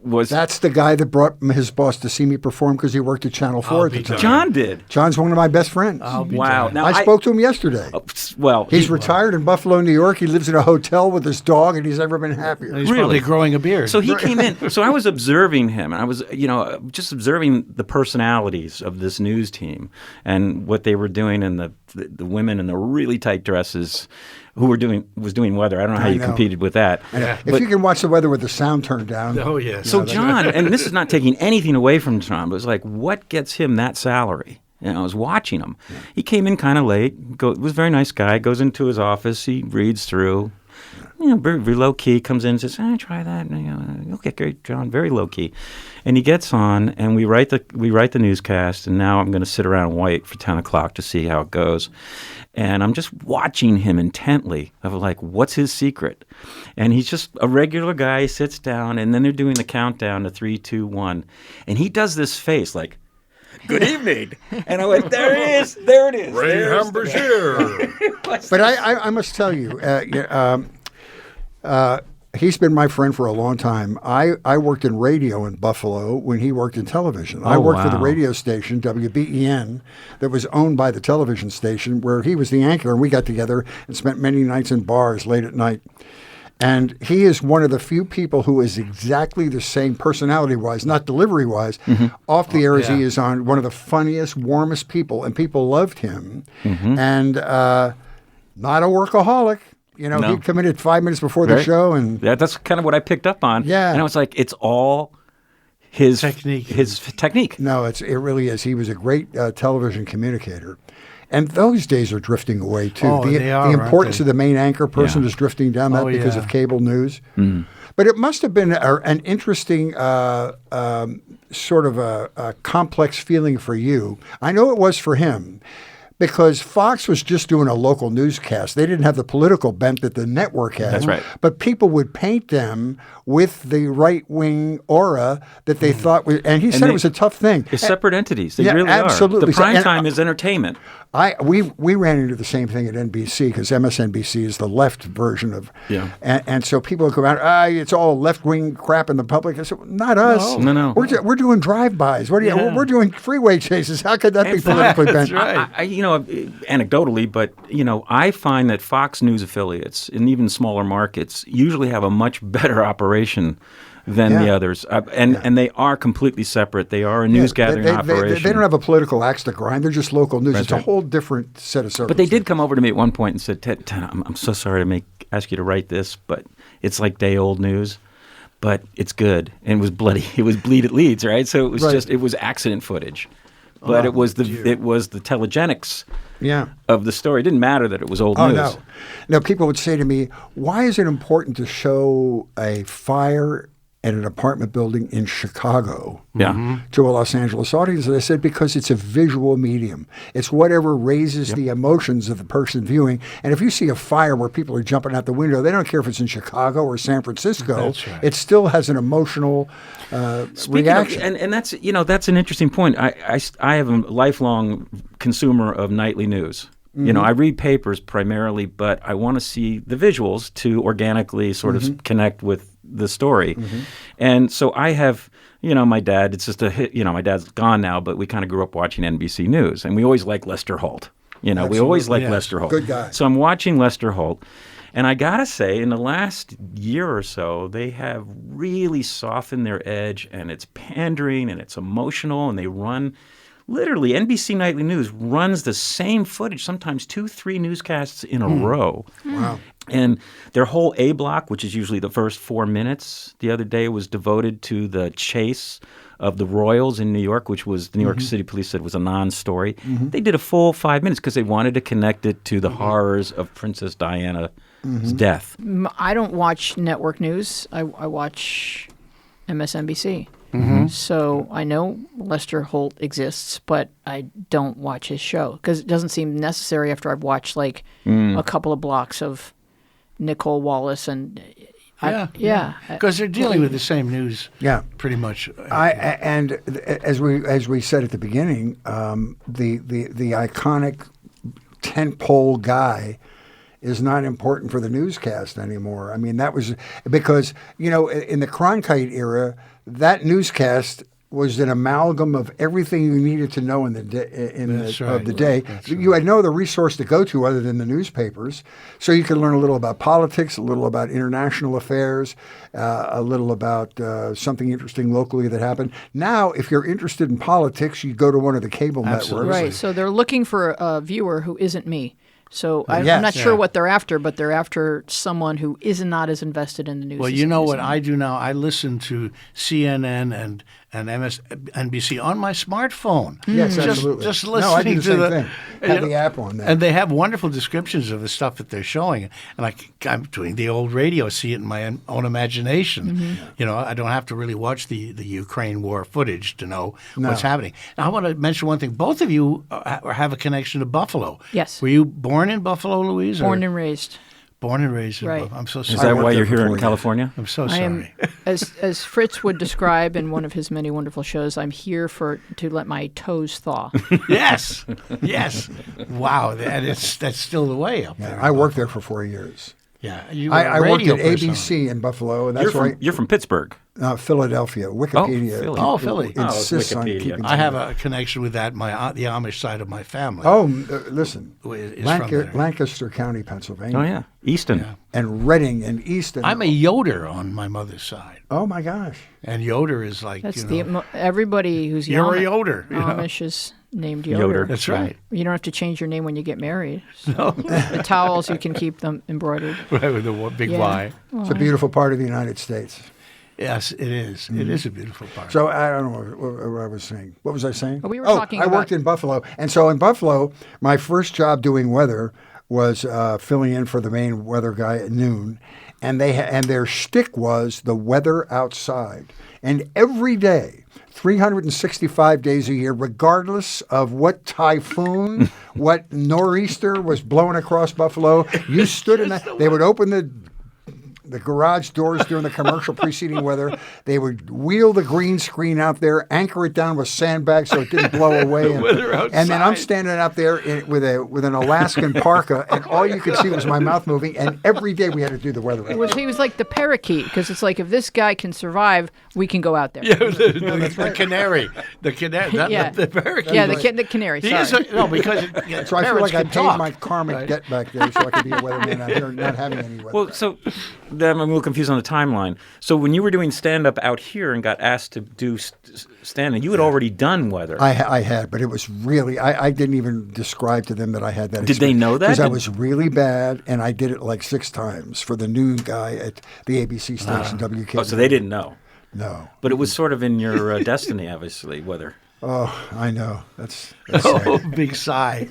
[SPEAKER 1] was...
[SPEAKER 3] That's the guy that brought his boss to see me perform because he worked at Channel 4 at the time.
[SPEAKER 1] John did.
[SPEAKER 3] John's one of my best friends.
[SPEAKER 1] Wow. Now,
[SPEAKER 3] I spoke to him yesterday.
[SPEAKER 1] Well,
[SPEAKER 3] He's ritired in Buffalo, New York. He lives in a hotel with his dog, and he's never been happier.
[SPEAKER 2] He's probably growing a beard.
[SPEAKER 1] So he came in. So I was observing him, and I was, just observing the personalities of this news team and what they were doing, and the women in the really tight dresses who was doing weather. I don't know how you competed with that.
[SPEAKER 3] If you can watch the weather with the sound turned down.
[SPEAKER 2] Oh, yes.
[SPEAKER 1] So John, and this is not taking anything away from John, but it was like, what gets him that salary? And I was watching him. Yeah. He came in kind of late. Was a very nice guy. Goes into his office. He reads through. Very, very low key. Comes in and says, "Try that." And, okay, great, John. Very low key. And he gets on, and we write the newscast. And now I'm going to sit around and wait for 10 o'clock to see how it goes. And I'm just watching him intently of like, what's his secret? And he's just a regular guy. He sits down, and then they're doing the countdown to 3, 2, 1, and he does this face like, "Good evening," and I went, "There it is, there it is."
[SPEAKER 2] Ray Hamburger.
[SPEAKER 3] But I must tell you, He's been my friend for a long time. I worked in radio in Buffalo when he worked in television. I worked for the
[SPEAKER 1] wow.
[SPEAKER 3] radio station, WBEN, that was owned by the television station, where he was the anchor, and we got together and spent many nights in bars late at night. And he is one of the few people who is exactly the same personality-wise, not delivery-wise, off the air as he is on. One of the funniest, warmest people, and people loved him. And not a workaholic. You know,
[SPEAKER 1] No.
[SPEAKER 3] he'd come in at 5 minutes before the
[SPEAKER 1] Right.
[SPEAKER 3] show, and
[SPEAKER 1] That's kind of what I picked up on.
[SPEAKER 3] Yeah.
[SPEAKER 1] And I was like, it's all his
[SPEAKER 2] Technique.
[SPEAKER 1] His technique.
[SPEAKER 3] no, it really is. He was a great television communicator. And those days are drifting away, too.
[SPEAKER 2] Oh,
[SPEAKER 3] the
[SPEAKER 2] they are,
[SPEAKER 3] the
[SPEAKER 2] aren't
[SPEAKER 3] importance
[SPEAKER 2] they?
[SPEAKER 3] of the main anchor person
[SPEAKER 1] Yeah.
[SPEAKER 3] is drifting down that
[SPEAKER 2] Oh,
[SPEAKER 3] because
[SPEAKER 2] yeah.
[SPEAKER 3] of cable news. But it must have been an interesting sort of a complex feeling for you. I know it was for him. Because Fox was just doing a local newscast. They didn't have the political bent that the network had.
[SPEAKER 1] That's right.
[SPEAKER 3] But people would paint them with the right-wing aura that they thought was, and he said it was a tough thing.
[SPEAKER 1] It's separate entities. They
[SPEAKER 3] Yeah,
[SPEAKER 1] really
[SPEAKER 3] absolutely.
[SPEAKER 1] are. The prime
[SPEAKER 3] And-
[SPEAKER 1] time is entertainment.
[SPEAKER 3] We ran into the same thing at NBC because MSNBC is the left version of,
[SPEAKER 1] Yeah.
[SPEAKER 3] and so people would go around, it's all left wing crap in the public. I said, not us.
[SPEAKER 1] No.
[SPEAKER 3] We're doing drive-bys. What are you? We're doing freeway chases. How could that be politically bent?
[SPEAKER 2] That's right.
[SPEAKER 1] I, anecdotally, but I find that Fox News affiliates and even smaller markets usually have a much better operation than the
[SPEAKER 3] Yeah.
[SPEAKER 1] others, and they are completely separate. They are a news gathering operation.
[SPEAKER 3] They don't have a political axe to grind. They're just local news. It's a
[SPEAKER 1] right.
[SPEAKER 3] whole different set of circumstances.
[SPEAKER 1] But they did come over to me at one point and said, Ted, I'm so sorry to ask you to write this, but it's like day-old news, but it's good. And it was bloody. It was bleed it leads, right? So it was
[SPEAKER 3] Right.
[SPEAKER 1] it was accident footage. But it was the telegenics of the story. It didn't matter that it was old news.
[SPEAKER 3] No. Now, people would say to me, why is it important to show a fire at an apartment building in Chicago to a Los Angeles audience? And I said, because it's a visual medium. It's whatever raises the emotions of the person viewing. And if you see a fire where people are jumping out the window, they don't care if it's in Chicago or San Francisco.
[SPEAKER 2] That's right.
[SPEAKER 3] It still has an emotional reaction.
[SPEAKER 1] And that's that's an interesting point. I have a lifelong consumer of nightly news. I read papers primarily, but I want to see the visuals to organically sort of connect with the story. And so I have, my dad, it's just a hit, my dad's gone now, but we kind of grew up watching NBC News, and we always liked Lester Holt. We always liked Lester Holt.
[SPEAKER 3] Good guy.
[SPEAKER 1] So I'm watching Lester Holt, and I got to say, in the last year or so, they have really softened their edge, and it's pandering, and it's emotional, and they run. Literally, NBC Nightly News runs the same footage, sometimes 2-3 newscasts in a row.
[SPEAKER 3] Wow.
[SPEAKER 1] And their whole A block, which is usually the first 4 minutes, the other day was devoted to the chase of the Royals in New York, which was the New York City Police said was a non-story. They did a full 5 minutes because they wanted to connect it to the horrors of Princess Diana's death.
[SPEAKER 4] I don't watch network news. I watch MSNBC. So I know Lester Holt exists, but I don't watch his show because it doesn't seem necessary after I've watched like a couple of blocks of Nicole Wallace and
[SPEAKER 2] Because they're dealing with the same news.
[SPEAKER 3] Yeah.
[SPEAKER 2] Pretty much.
[SPEAKER 3] And as we said at the beginning, the iconic tentpole guy is not important for the newscast anymore. I mean, that was because in the Cronkite era, that newscast was an amalgam of everything you needed to know in the of the day. You had no other resource to go to other than the newspapers, so you could learn a little about politics, a little about international affairs, a little about something interesting locally that happened. Now, if you're interested in politics, you go to one of the cable networks.
[SPEAKER 4] right. So they're looking for a viewer who isn't me. So I'm
[SPEAKER 3] Yes.
[SPEAKER 4] not sure what they're after, but they're after someone who is not as invested in the news.
[SPEAKER 2] Well,
[SPEAKER 4] as
[SPEAKER 2] you know
[SPEAKER 4] as
[SPEAKER 2] what
[SPEAKER 4] I
[SPEAKER 2] I do now? I listen to CNN and MSNBC on my smartphone.
[SPEAKER 3] Yes, absolutely.
[SPEAKER 2] Just listening
[SPEAKER 3] No, I do the
[SPEAKER 2] to
[SPEAKER 3] same
[SPEAKER 2] the
[SPEAKER 3] thing. Have the app on there.
[SPEAKER 2] And they have wonderful descriptions of the stuff that they're showing. And I'm doing the old radio, see it in my own imagination. I don't have to really watch the Ukraine war footage to know what's happening. Now, I want to mention one thing. Both of you have a connection to Buffalo.
[SPEAKER 4] Yes.
[SPEAKER 2] Were you born in Buffalo, Louise?
[SPEAKER 4] Born and raised.
[SPEAKER 2] Born and raised in
[SPEAKER 4] Right.
[SPEAKER 2] Buffalo. I'm so
[SPEAKER 1] Is
[SPEAKER 2] sorry.
[SPEAKER 1] that
[SPEAKER 3] worked
[SPEAKER 1] why
[SPEAKER 3] there
[SPEAKER 1] you're here
[SPEAKER 3] for
[SPEAKER 1] in
[SPEAKER 3] 4 years.
[SPEAKER 1] California?
[SPEAKER 2] I'm so
[SPEAKER 4] I
[SPEAKER 2] sorry.
[SPEAKER 4] am, as Fritz would describe in one of his many wonderful shows, I'm here to let my toes thaw.
[SPEAKER 2] Yes. Wow. That's still the way up there.
[SPEAKER 3] I worked there for 4 years.
[SPEAKER 2] Yeah, you were
[SPEAKER 3] I
[SPEAKER 2] a
[SPEAKER 3] worked
[SPEAKER 2] radio
[SPEAKER 3] at
[SPEAKER 2] personality.
[SPEAKER 3] ABC in Buffalo, and that's where
[SPEAKER 1] You're from Pittsburgh.
[SPEAKER 3] Philadelphia. Wikipedia.
[SPEAKER 1] Philly.
[SPEAKER 2] Oh, Philly.
[SPEAKER 3] Insists on
[SPEAKER 1] Wikipedia.
[SPEAKER 3] keeping.
[SPEAKER 2] I have a connection with that. The Amish side of my family.
[SPEAKER 3] Oh, listen,
[SPEAKER 2] is from there.
[SPEAKER 3] Lancaster County, Pennsylvania.
[SPEAKER 1] Oh yeah, Easton.
[SPEAKER 2] Yeah.
[SPEAKER 3] And Reading and Easton.
[SPEAKER 2] I'm a Yoder on my mother's side,
[SPEAKER 3] Oh my gosh.
[SPEAKER 2] and Yoder is like
[SPEAKER 4] That's
[SPEAKER 2] you know,
[SPEAKER 4] everybody who's
[SPEAKER 2] you're a
[SPEAKER 4] Amish,
[SPEAKER 2] Yoder. You know?
[SPEAKER 4] Amish is named Yoder.
[SPEAKER 1] Yoder.
[SPEAKER 2] That's right.
[SPEAKER 4] You don't have to change your name when you get married. So the towels, you can keep them embroidered.
[SPEAKER 2] Right with the big
[SPEAKER 4] Yeah.
[SPEAKER 2] Y.
[SPEAKER 3] It's a beautiful part of the United States.
[SPEAKER 2] Yes, it is. It is a beautiful part.
[SPEAKER 3] So I don't know what I was saying. What was I saying?
[SPEAKER 4] We were talking
[SPEAKER 3] I
[SPEAKER 4] about-
[SPEAKER 3] worked in Buffalo. And so in Buffalo, my first job doing weather was filling in for the main weather guy at noon. And and their shtick was the weather outside. And every day, 365 days a year, regardless of what typhoon, what nor'easter was blowing across Buffalo, you stood in that. They would open the garage doors during the commercial preceding weather. They would wheel the green screen out there, anchor it down with sandbags so it didn't blow away. And then I'm standing out there with an Alaskan parka, and all you could see was my mouth moving. And every day we had to do the weather.
[SPEAKER 4] He was like the parakeet, because it's like, if this guy can survive, we can go out there.
[SPEAKER 2] Yeah, the canary. The canary.
[SPEAKER 4] Yeah.
[SPEAKER 2] The parakeet.
[SPEAKER 4] Yeah, the canary.
[SPEAKER 2] He
[SPEAKER 4] Sorry.
[SPEAKER 2] is no, because
[SPEAKER 3] So I feel like I paid
[SPEAKER 2] talk.
[SPEAKER 3] my karmic debt back there so I could be a weatherman out here, not having any weather.
[SPEAKER 1] Well, so I'm a little confused on the timeline. So when you were doing stand-up out here and got asked to do stand-up, you had already done weather.
[SPEAKER 3] I had, but it was really, I didn't even describe to them that I had that.
[SPEAKER 1] Did they know that?
[SPEAKER 3] Because I was really bad, and I did it like 6 times for the new guy at the ABC station, WK.
[SPEAKER 1] Oh, so they didn't know.
[SPEAKER 3] No.
[SPEAKER 1] But it was sort of in your destiny, obviously, weather.
[SPEAKER 3] Oh, I know. That's
[SPEAKER 2] Oh,
[SPEAKER 3] sad.
[SPEAKER 2] big sigh.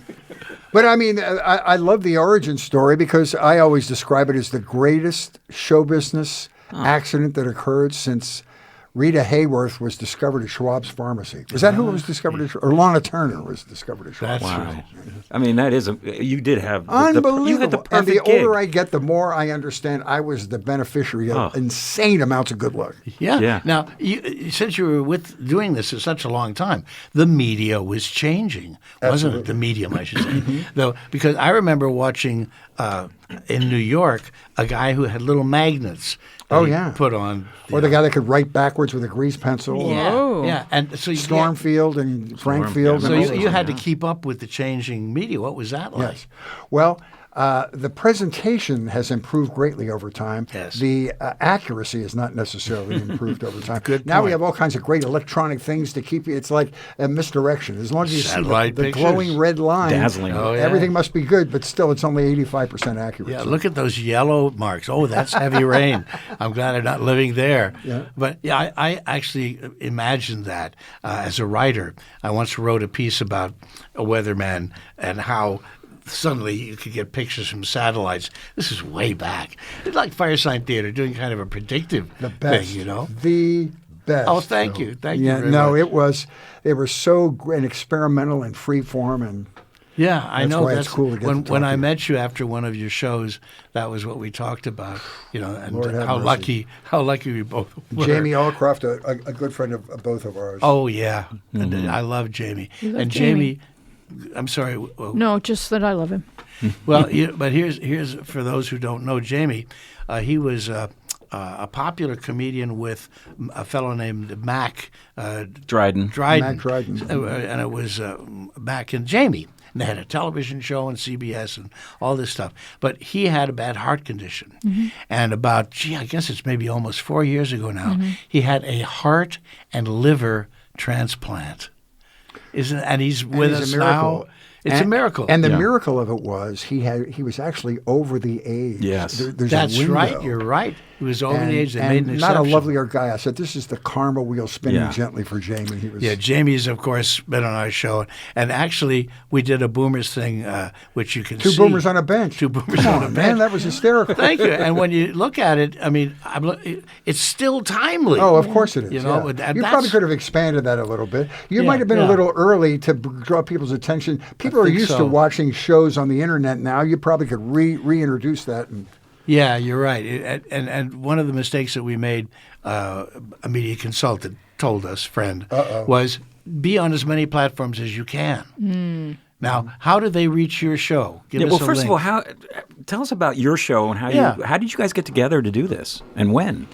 [SPEAKER 3] But I mean, I love the origin story because I always describe it as the greatest show business accident that occurred since Rita Hayworth was discovered at Schwab's Pharmacy. Was that who was discovered at or Lana Turner was discovered at Schwab's?
[SPEAKER 2] That's
[SPEAKER 1] Wow.
[SPEAKER 2] right.
[SPEAKER 1] I mean, that is you did have
[SPEAKER 3] Unbelievable.
[SPEAKER 1] you had the
[SPEAKER 3] And
[SPEAKER 1] perfect
[SPEAKER 3] the
[SPEAKER 1] gig.
[SPEAKER 3] older I get, the more I understand I was the beneficiary of insane amounts of good luck.
[SPEAKER 2] Yeah.
[SPEAKER 1] Yeah.
[SPEAKER 2] Now, since you were doing this for such a long time, the media was changing, wasn't it? The medium, I should say. Though, because I remember watching in New York a guy who had little magnets. that he put on.
[SPEAKER 3] Or the guy that could write backwards with a grease pencil.
[SPEAKER 2] Yeah.
[SPEAKER 4] Oh.
[SPEAKER 2] Yeah. And so
[SPEAKER 3] Stormfield and Frankfield.
[SPEAKER 2] So
[SPEAKER 3] and all
[SPEAKER 2] you
[SPEAKER 3] those
[SPEAKER 2] had to
[SPEAKER 3] things.
[SPEAKER 2] keep up with the changing media. What was that like?
[SPEAKER 3] Yes. Well, the presentation has improved greatly over time.
[SPEAKER 2] Yes.
[SPEAKER 3] The accuracy has not necessarily improved over time.
[SPEAKER 2] Good
[SPEAKER 3] Now we
[SPEAKER 2] point.
[SPEAKER 3] have all kinds of great electronic things to keep you. It's like a misdirection. As long as you see
[SPEAKER 2] Satellite
[SPEAKER 3] the
[SPEAKER 2] pictures.
[SPEAKER 3] glowing red line,
[SPEAKER 1] Dazzling.
[SPEAKER 2] Oh, yeah.
[SPEAKER 3] everything must be good, but still it's only 85% accurate.
[SPEAKER 2] Yeah, look at those yellow marks. Oh, that's heavy rain. I'm glad I'm not living there.
[SPEAKER 3] Yeah.
[SPEAKER 2] But yeah, I actually imagined that as a writer. I once wrote a piece about a weatherman and how suddenly you could get pictures from satellites. This is way back. It's like Fireside Theater doing kind of a predictive
[SPEAKER 3] The best.
[SPEAKER 2] thing, you know?
[SPEAKER 3] The best.
[SPEAKER 2] Oh, thank
[SPEAKER 3] Phil.
[SPEAKER 2] you. Thank you
[SPEAKER 3] Yeah,
[SPEAKER 2] very
[SPEAKER 3] no,
[SPEAKER 2] much.
[SPEAKER 3] they were so great and experimental and free form and
[SPEAKER 2] Yeah, I
[SPEAKER 3] That's
[SPEAKER 2] know.
[SPEAKER 3] why it's cool to get to talk
[SPEAKER 2] when
[SPEAKER 3] to
[SPEAKER 2] I
[SPEAKER 3] you.
[SPEAKER 2] met you after one of your shows, that was what we talked about. You know, and
[SPEAKER 3] Lord have
[SPEAKER 2] how
[SPEAKER 3] mercy.
[SPEAKER 2] lucky we both were.
[SPEAKER 3] Jamie Allcroft, a good friend of both of ours.
[SPEAKER 2] Oh yeah, and I love Jamie.
[SPEAKER 4] love
[SPEAKER 2] And
[SPEAKER 4] Jamie.
[SPEAKER 2] I'm sorry.
[SPEAKER 4] No, just that I love him.
[SPEAKER 2] Well, but here's for those who don't know Jamie, he was a popular comedian with a fellow named Mac
[SPEAKER 1] Dryden.
[SPEAKER 3] Mac Dryden.
[SPEAKER 2] and it was Mac and Jamie. And they had a television show on CBS and all this stuff. But he had a bad heart condition. And about, I guess it's maybe almost 4 years ago now, he had a heart and liver transplant. And he's with
[SPEAKER 3] it's
[SPEAKER 2] us
[SPEAKER 3] a miracle.
[SPEAKER 2] now. It's a miracle.
[SPEAKER 3] And the
[SPEAKER 1] Yeah.
[SPEAKER 3] miracle of it was he was actually over the age.
[SPEAKER 1] Yes.
[SPEAKER 3] There's
[SPEAKER 2] That's
[SPEAKER 3] a window.
[SPEAKER 2] right. You're right. He was over
[SPEAKER 3] And,
[SPEAKER 2] the age. They
[SPEAKER 3] and
[SPEAKER 2] made an
[SPEAKER 3] not
[SPEAKER 2] exception.
[SPEAKER 3] a lovelier guy. I said, this is the karma wheel spinning
[SPEAKER 1] Yeah.
[SPEAKER 3] gently for Jamie. He was.
[SPEAKER 2] Yeah, Jamie's, of course, been on our show. And actually, we did a Boomers thing, which you can
[SPEAKER 3] Two
[SPEAKER 2] see.
[SPEAKER 3] boomers on a bench.
[SPEAKER 2] Two boomers
[SPEAKER 3] Come
[SPEAKER 2] on a
[SPEAKER 3] on,
[SPEAKER 2] bench.
[SPEAKER 3] man, that was hysterical.
[SPEAKER 2] Thank you. And when you look at it, I mean, it's still timely.
[SPEAKER 3] Oh, of course it is.
[SPEAKER 2] You know,
[SPEAKER 3] yeah.
[SPEAKER 2] and
[SPEAKER 3] You
[SPEAKER 2] that's-
[SPEAKER 3] probably could have expanded that a little bit. You
[SPEAKER 2] Yeah,
[SPEAKER 3] might have been
[SPEAKER 2] yeah.
[SPEAKER 3] a little early to draw people's attention. People are
[SPEAKER 2] think
[SPEAKER 3] used
[SPEAKER 2] so.
[SPEAKER 3] to watching shows on the internet now. You probably could reintroduce that. And
[SPEAKER 2] Yeah, you're right. And one of the mistakes that we made, a media consultant told us, friend, was be on as many platforms as you can. Now, how do they reach your show? Give us
[SPEAKER 1] well,
[SPEAKER 2] a
[SPEAKER 1] first
[SPEAKER 2] link.
[SPEAKER 1] of all, tell us about your show and how did you guys get together to do this and when?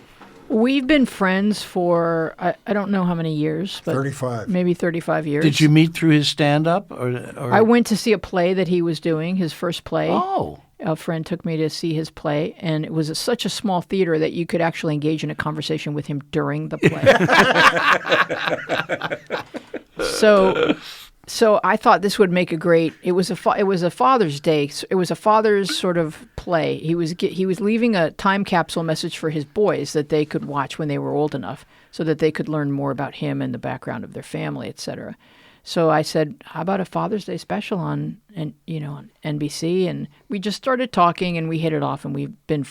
[SPEAKER 4] We've been friends for, I don't know how many years, but
[SPEAKER 3] 35.
[SPEAKER 4] maybe 35 years.
[SPEAKER 2] Did you meet through his stand-up? Or
[SPEAKER 4] I went to see a play that he was doing, his first play.
[SPEAKER 2] Oh.
[SPEAKER 4] A friend took me to see his play, and it was such a small theater that you could actually engage in a conversation with him during the play. So I thought this would make a great. It was a Father's Day. It was a father's sort of play. He was leaving a time capsule message for his boys that they could watch when they were old enough, so that they could learn more about him and the background of their family, etc. So I said, "How about a Father's Day special on NBC?" And we just started talking, and we hit it off, and we've been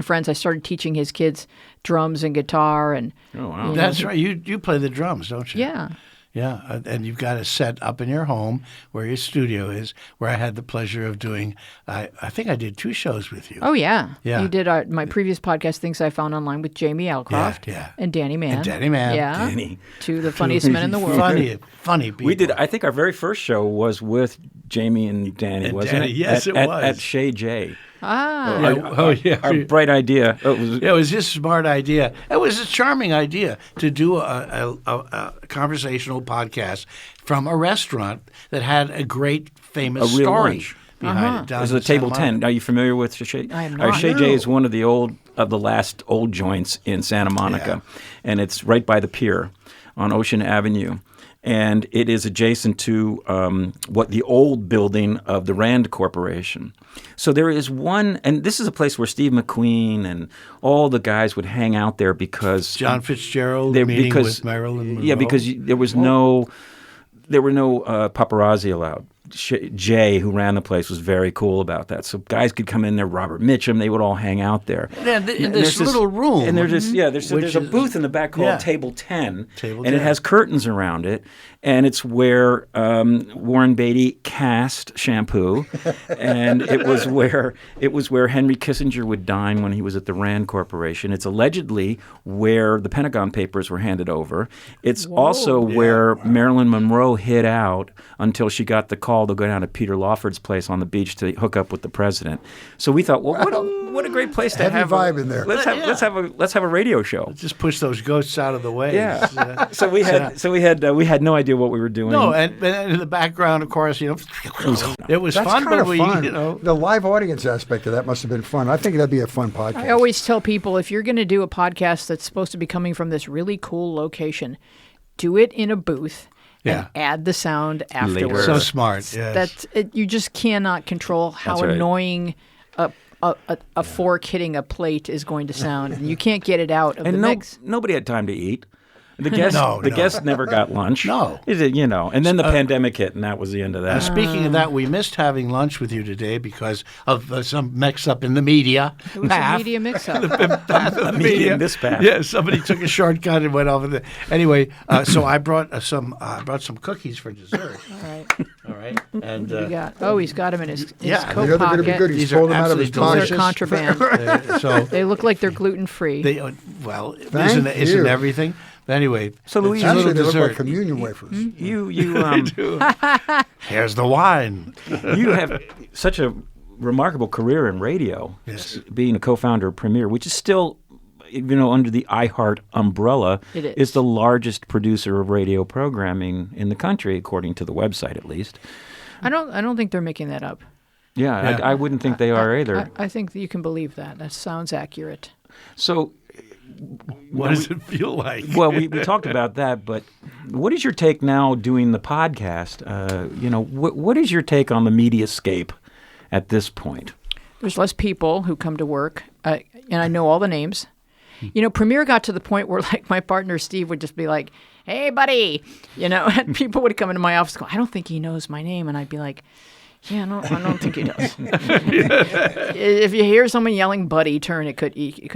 [SPEAKER 4] friends. I started teaching his kids drums and guitar, and
[SPEAKER 2] That's right. You play the drums, don't you?
[SPEAKER 4] yeah.
[SPEAKER 2] Yeah, and you've got a set up in your home where your studio is, where I had the pleasure of doing. I think I did 2 shows with you.
[SPEAKER 4] Oh yeah,
[SPEAKER 2] Yeah.
[SPEAKER 4] You did my previous podcast, Things I Found Online, with Jamie Alcroft,
[SPEAKER 2] Yeah.
[SPEAKER 4] and Danny Mann.
[SPEAKER 2] Yeah.
[SPEAKER 1] Danny.
[SPEAKER 4] 2 of the funniest men in the world.
[SPEAKER 2] Funny people.
[SPEAKER 1] We did. I think our very first show was with Jamie and Danny,
[SPEAKER 2] And
[SPEAKER 1] wasn't
[SPEAKER 2] Danny,
[SPEAKER 1] it?
[SPEAKER 2] yes, it was.
[SPEAKER 1] At Shay J.
[SPEAKER 2] Yeah.
[SPEAKER 1] Our bright idea.
[SPEAKER 2] It was his smart idea. It was a charming idea to do a conversational podcast from a restaurant that had a great famous
[SPEAKER 1] A real
[SPEAKER 2] story
[SPEAKER 1] lunch.
[SPEAKER 2] behind it. Down
[SPEAKER 1] It was
[SPEAKER 2] in
[SPEAKER 1] a table
[SPEAKER 2] Santa
[SPEAKER 1] 10.
[SPEAKER 2] Monica.
[SPEAKER 1] Are you familiar with Shay?
[SPEAKER 4] I am not.
[SPEAKER 1] Shay J is one of the last old joints in Santa Monica, and it's right by the pier on Ocean Avenue. And it is adjacent to what the old building of the Rand Corporation. So there is one, and this is a place where Steve McQueen and all the guys would hang out there because
[SPEAKER 2] John Fitzgerald meeting with Marilyn Monroe.
[SPEAKER 1] Yeah, because there were no paparazzi allowed. Jay, who ran the place, was very cool about that. So guys could come in there, Robert Mitchum, they would all hang out there.
[SPEAKER 2] Yeah, in this little room.
[SPEAKER 1] And there's a booth in the back called Table 10, and it has curtains around it, and it's where Warren Beatty cast shampoo, and it was where Henry Kissinger would dine when he was at the Rand Corporation. It's allegedly where the Pentagon Papers were handed over. It's also where Marilyn Monroe hid out until she got the call to go down to Peter Lawford's place on the beach to hook up with the president. So we thought, well, what a great place to
[SPEAKER 3] Heavy
[SPEAKER 1] have
[SPEAKER 3] vibe in there.
[SPEAKER 1] Let's have a radio show.
[SPEAKER 2] Just push those ghosts out of the way.
[SPEAKER 1] Yeah. So we had no idea what we were doing.
[SPEAKER 2] No, and in the background, of course, it was
[SPEAKER 3] That's
[SPEAKER 2] fun.
[SPEAKER 3] kind
[SPEAKER 2] But
[SPEAKER 3] of fun. The live audience aspect of that must have been fun. I think that'd be a fun podcast.
[SPEAKER 4] I always tell people, if you're going to do a podcast that's supposed to be coming from this really cool location, do it in a booth.
[SPEAKER 2] Yeah.
[SPEAKER 4] And add the sound afterwards.
[SPEAKER 2] So smart. Yes.
[SPEAKER 4] That's it. You just cannot control how
[SPEAKER 1] That's right.
[SPEAKER 4] annoying a fork hitting a plate is going to sound. You can't get it out of the mix.
[SPEAKER 1] Nobody had time to eat. The guests never got lunch.
[SPEAKER 2] No.
[SPEAKER 1] And then the pandemic hit, and that was the end of that.
[SPEAKER 2] Speaking of that, we missed having lunch with you today because of some mix-up in the media.
[SPEAKER 4] It was a media mix-up.
[SPEAKER 2] The
[SPEAKER 1] media in this path.
[SPEAKER 2] Yeah, somebody took a shortcut and went over there. Anyway, so I brought some cookies for dessert. All right. And
[SPEAKER 4] he's got them in his
[SPEAKER 3] They're
[SPEAKER 4] coat
[SPEAKER 3] going to
[SPEAKER 4] pocket.
[SPEAKER 3] be good. He's
[SPEAKER 2] These are
[SPEAKER 3] pulled them out of his
[SPEAKER 2] absolutely
[SPEAKER 3] pocket.
[SPEAKER 4] They're contraband.
[SPEAKER 2] so
[SPEAKER 4] They look like they're gluten-free.
[SPEAKER 2] isn't
[SPEAKER 3] you.
[SPEAKER 2] everything? But anyway,
[SPEAKER 1] So, Louise,
[SPEAKER 2] it's a
[SPEAKER 3] Actually,
[SPEAKER 2] little
[SPEAKER 3] they look like
[SPEAKER 2] dessert.
[SPEAKER 3] communion wafers.
[SPEAKER 2] Here's the wine.
[SPEAKER 1] You have such a remarkable career in radio.
[SPEAKER 2] Yes.
[SPEAKER 1] Being a co-founder of Premiere, which is still, under the iHeart umbrella,
[SPEAKER 4] It is.
[SPEAKER 1] the largest producer of radio programming in the country, according to the website, at least.
[SPEAKER 4] I don't think they're making that up.
[SPEAKER 1] Yeah. I wouldn't think they are either.
[SPEAKER 4] I think that you can believe that. That sounds accurate.
[SPEAKER 1] So,
[SPEAKER 2] What does it feel like?
[SPEAKER 1] well, we talked about that, but what is your take now doing the podcast? What is your take on the mediascape at this point?
[SPEAKER 4] There's less people who come to work, and I know all the names. Premiere got to the point where, like, my partner Steve would just be like, "Hey, buddy," and people would come into my office and go, "I don't think he knows my name," and I'd be like, "Yeah, no, I don't think he does." If you hear someone yelling "buddy," it could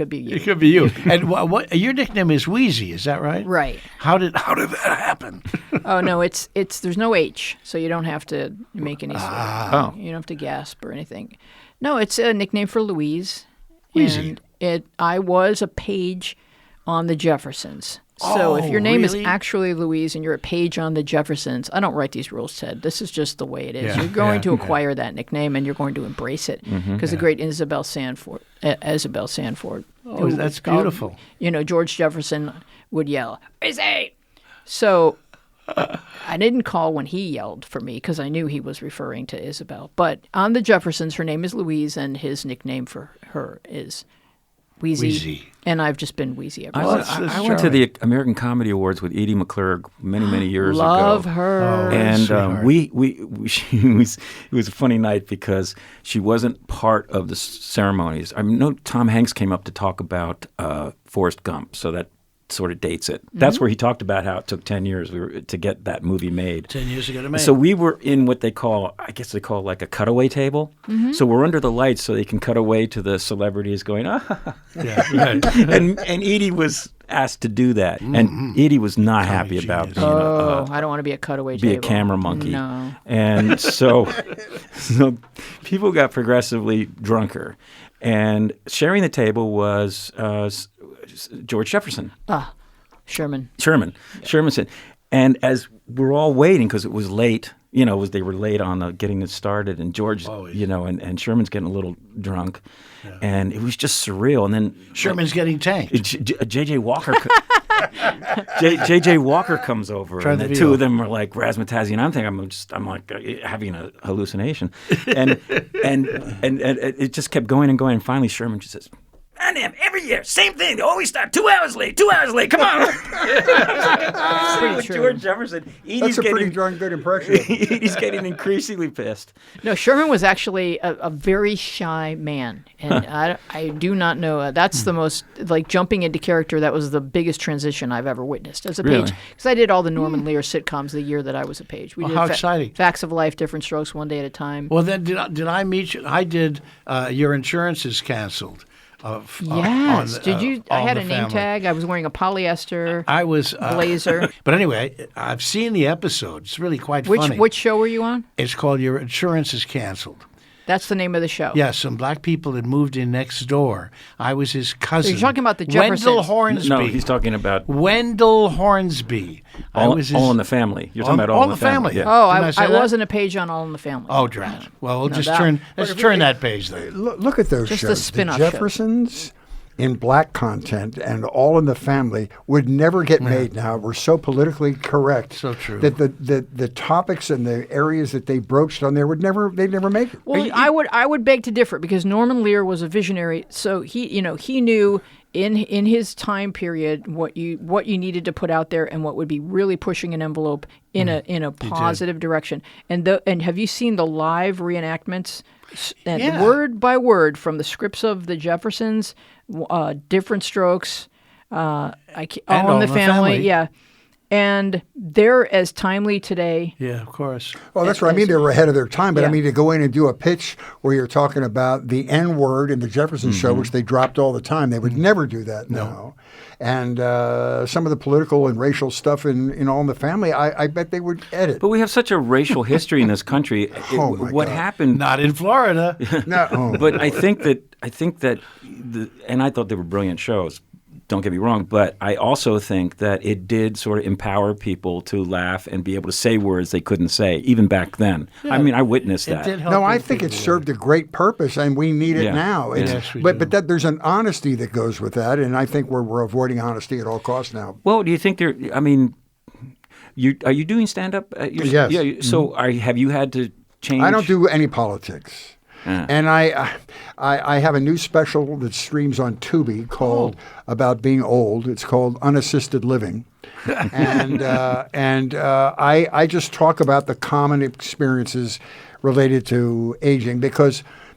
[SPEAKER 4] be you.
[SPEAKER 2] It could be you. And what your nickname is Wheezy, is that right?
[SPEAKER 4] Right.
[SPEAKER 2] How did that happen?
[SPEAKER 4] Oh no, it's there's no H, so you don't have to make any. You don't have to gasp or anything. No, it's a nickname for Louise.
[SPEAKER 2] Wheezy.
[SPEAKER 4] And I was a page on the Jeffersons. So if your name is
[SPEAKER 2] really?
[SPEAKER 4] actually Louise and you're a page on the Jeffersons, I don't write these rules, Ted. This is just the way it is.
[SPEAKER 2] Yeah,
[SPEAKER 4] You're going
[SPEAKER 2] yeah,
[SPEAKER 4] to acquire that nickname and you're going to embrace it. Because the great Isabel Sanford,
[SPEAKER 2] Oh, that's beautiful.
[SPEAKER 4] George Jefferson would yell, "Izzy!" So I didn't call when he yelled for me because I knew he was referring to Isabel. But on the Jeffersons, her name is Louise and his nickname for her is Wheezy.
[SPEAKER 2] Wheezy.
[SPEAKER 4] And I've just been Wheezy ever
[SPEAKER 1] I
[SPEAKER 4] since.
[SPEAKER 1] went, I went to the American Comedy Awards with Edie McClurg many years ago.
[SPEAKER 4] Love her.
[SPEAKER 1] And
[SPEAKER 2] sweetheart.
[SPEAKER 1] it was a funny night because she wasn't part of the ceremonies. I know Tom Hanks came up to talk about Forrest Gump, so that sort of dates it. That's where he talked about how it took 10 years to get that movie made.
[SPEAKER 2] 10 years ago to make.
[SPEAKER 1] So we were in what they call like a cutaway table. So we're under the lights so they can cut away to the celebrities going,
[SPEAKER 2] Yeah, right.
[SPEAKER 1] and Edie was asked to do that. And Edie was not happy about
[SPEAKER 2] genius.
[SPEAKER 1] being
[SPEAKER 4] I don't want to be a cutaway
[SPEAKER 1] be a
[SPEAKER 4] table.
[SPEAKER 1] camera monkey.
[SPEAKER 4] No.
[SPEAKER 1] And so people got progressively drunker. And sharing the table was George Jefferson.
[SPEAKER 4] Sherman.
[SPEAKER 1] Sherman said, and as we're all waiting because it was late, they were late on getting it started, and George, and Sherman's getting a little drunk, and it was just surreal. And then
[SPEAKER 2] Sherman's getting tanked.
[SPEAKER 1] J.J. Walker. J.J. Walker comes over,
[SPEAKER 2] Try
[SPEAKER 1] and
[SPEAKER 2] the
[SPEAKER 1] the two of them are like razzmatazzy, and I'm like having a hallucination, and it just kept going and going. And finally, Sherman just says, "Damn, every year, same thing. They always start 2 hours late. 2 hours late. Come on."
[SPEAKER 4] Pretty true.
[SPEAKER 1] George Jefferson.
[SPEAKER 3] That's a pretty darn good impression.
[SPEAKER 1] He's getting increasingly pissed.
[SPEAKER 4] No, Sherman was actually a very shy man, and I do not know. That's the most jumping into character. That was the biggest transition I've ever witnessed as a
[SPEAKER 1] Really?
[SPEAKER 4] page, because I did all the Norman Lear sitcoms the year that I was a page. We did
[SPEAKER 2] how exciting.
[SPEAKER 4] Facts of Life, Different Strokes, One Day at a Time.
[SPEAKER 2] Well, then did I meet you? I did Your Insurance is Canceled.
[SPEAKER 4] Yes. Did you? I
[SPEAKER 2] on
[SPEAKER 4] had
[SPEAKER 2] the
[SPEAKER 4] a name
[SPEAKER 2] Family.
[SPEAKER 4] tag. I was wearing a polyester
[SPEAKER 2] I was
[SPEAKER 4] blazer.
[SPEAKER 2] But anyway, I've seen the episode. It's really quite funny.
[SPEAKER 4] Which show were you on?
[SPEAKER 2] It's called Your Insurance is Canceled.
[SPEAKER 4] That's the name of the show.
[SPEAKER 2] Yeah, some black people had moved in next door. I was his cousin.
[SPEAKER 4] you're talking about the Jeffersons.
[SPEAKER 2] Wendell Hornsby.
[SPEAKER 1] No, he's talking about
[SPEAKER 2] Wendell Hornsby. I
[SPEAKER 1] All,
[SPEAKER 2] was his,
[SPEAKER 1] all in the Family. You're talking about All in the Family. Yeah.
[SPEAKER 4] Oh,
[SPEAKER 2] Didn't I say
[SPEAKER 4] I
[SPEAKER 2] that?
[SPEAKER 4] wasn't a page on All in the Family.
[SPEAKER 2] Oh, drat. Well, we'll just
[SPEAKER 4] that-
[SPEAKER 2] turn. Let's turn that page then.
[SPEAKER 3] Look at those
[SPEAKER 4] Just the
[SPEAKER 3] shows. The
[SPEAKER 4] spin-off shows.
[SPEAKER 3] Jeffersons in black content and All in the Family would never get made now. We're so politically correct.
[SPEAKER 2] So true.
[SPEAKER 3] That the topics and the areas that they broached on there they'd never make it.
[SPEAKER 4] Well, I would beg to differ, because Norman Lear was a visionary, so he knew in his time period what you needed to put out there and what would be really pushing an envelope in a positive direction. And have you seen the live reenactments?
[SPEAKER 2] Yeah.
[SPEAKER 4] Word by word from the scripts of the Jeffersons, Different Strokes, All in the Family, yeah. And they're as timely today.
[SPEAKER 2] Yeah, of course.
[SPEAKER 3] Well, that's what I mean. They were ahead of their time. But
[SPEAKER 4] Yeah.
[SPEAKER 3] I mean, to go in and do a pitch where you're talking about the N word in the Jefferson show, which they dropped all the time, they would never do that now. And some of the political and racial stuff in All in the Family, I bet they would edit.
[SPEAKER 1] But we have such a racial history in this country.
[SPEAKER 3] Oh, my
[SPEAKER 1] What
[SPEAKER 3] God.
[SPEAKER 1] happened?
[SPEAKER 2] Not in Florida.
[SPEAKER 3] No, oh.
[SPEAKER 1] But I think that and I thought they were brilliant shows. Don't get me wrong, but I also think that it did sort of empower people to laugh and be able to say words they couldn't say, even back then. I mean, I witnessed
[SPEAKER 2] It
[SPEAKER 1] that.
[SPEAKER 2] did help.
[SPEAKER 3] No, I
[SPEAKER 2] bring
[SPEAKER 3] think it
[SPEAKER 2] people
[SPEAKER 3] served a great purpose, and we need it
[SPEAKER 1] Yeah.
[SPEAKER 3] now. It's-
[SPEAKER 2] Yes, we
[SPEAKER 3] but
[SPEAKER 2] do.
[SPEAKER 3] there's an honesty that goes with that, and I think we're avoiding honesty at all costs now.
[SPEAKER 1] Well, do you think there? I mean, are you doing stand up?
[SPEAKER 3] Yes.
[SPEAKER 1] Yeah. So have you had to change?
[SPEAKER 3] I don't do any politics. And I have a new special that streams on Tubi called about being old. It's called Unassisted Living. and I just talk about the common experiences related to aging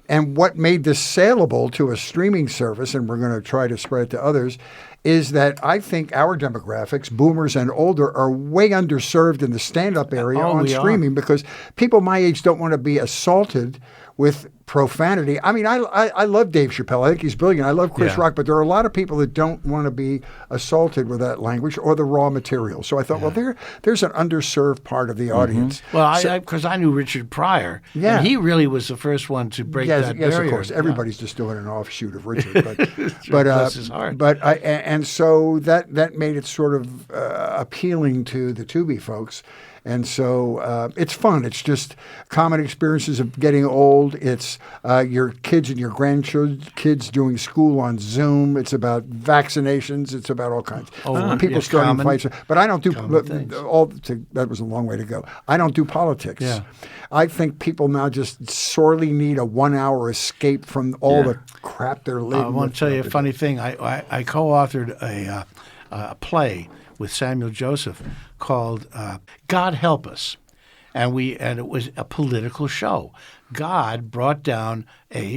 [SPEAKER 3] and what made this saleable to a streaming service, and we're going to try to spread it to others, is that I think our demographics, boomers and older, are way underserved in the stand-up area on
[SPEAKER 2] we are.
[SPEAKER 3] streaming because people my age don't want to be assaulted with profanity. I mean, I love Dave Chappelle. I think he's brilliant. I love Chris Rock, but there are a lot of people that don't want to be assaulted with that language or the raw material. So I thought, well, there's an underserved part of the audience.
[SPEAKER 2] Well, because I knew Richard Pryor.
[SPEAKER 3] Yeah.
[SPEAKER 2] And he really was the first one to break that
[SPEAKER 3] Yes,
[SPEAKER 2] barrier.
[SPEAKER 3] of course. Everybody's just doing an offshoot of Richard, but
[SPEAKER 2] Bless his heart.
[SPEAKER 3] But and so that made it sort of appealing to the Tubi folks. And so it's fun. It's just common experiences of getting old. It's your kids and your grandkids doing school on Zoom. It's about vaccinations. It's about all kinds. People starting fights. But I don't do that was a long way to go. I don't do politics.
[SPEAKER 2] Yeah.
[SPEAKER 3] I think people now just sorely need a 1-hour escape from all the crap they're living.
[SPEAKER 2] I want to tell you a funny thing. I co-authored a play with Samuel Joseph called God Help Us. And it was a political show. God brought down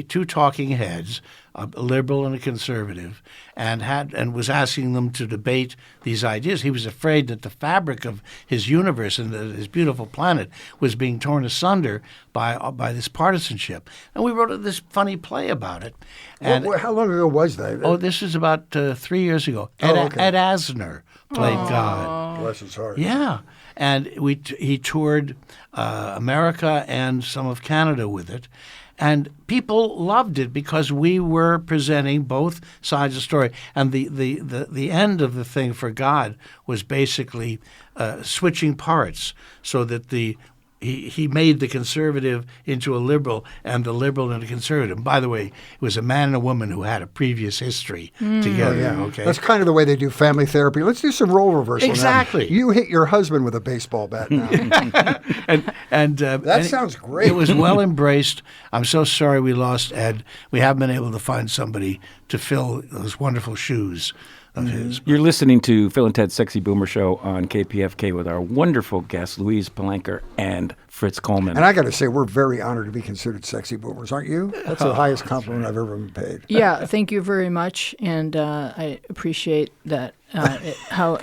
[SPEAKER 2] two talking heads, a liberal and a conservative, and was asking them to debate these ideas. He was afraid that the fabric of his universe and his beautiful planet was being torn asunder by this partisanship. And we wrote this funny play about it. And
[SPEAKER 3] how long ago was that?
[SPEAKER 2] Oh, this is about 3 years ago. Ed Asner played God.
[SPEAKER 3] Bless his heart.
[SPEAKER 2] Yeah. And he toured America and some of Canada with it. And people loved it because we were presenting both sides of the story. And the end of the thing for God was basically switching parts so that he made the conservative into a liberal and the liberal into a conservative. And by the way, it was a man and a woman who had a previous history together.
[SPEAKER 3] Oh, yeah.
[SPEAKER 2] Okay.
[SPEAKER 3] That's kind of the way they do family therapy. Let's do some role reversal.
[SPEAKER 2] Exactly.
[SPEAKER 3] Now. You hit your husband with a baseball bat now. That sounds great.
[SPEAKER 2] It was well embraced. I'm so sorry we lost Ed. We haven't been able to find somebody to fill those wonderful shoes of his.
[SPEAKER 1] You're listening to Phil and Ted's Sexy Boomer Show on KPFK with our wonderful guests, Louise Palanker and Fritz Coleman.
[SPEAKER 3] And I got to say, we're very honored to be considered sexy boomers, aren't you? That's the highest compliment I've ever been paid.
[SPEAKER 4] Yeah, thank you very much, and I appreciate that. How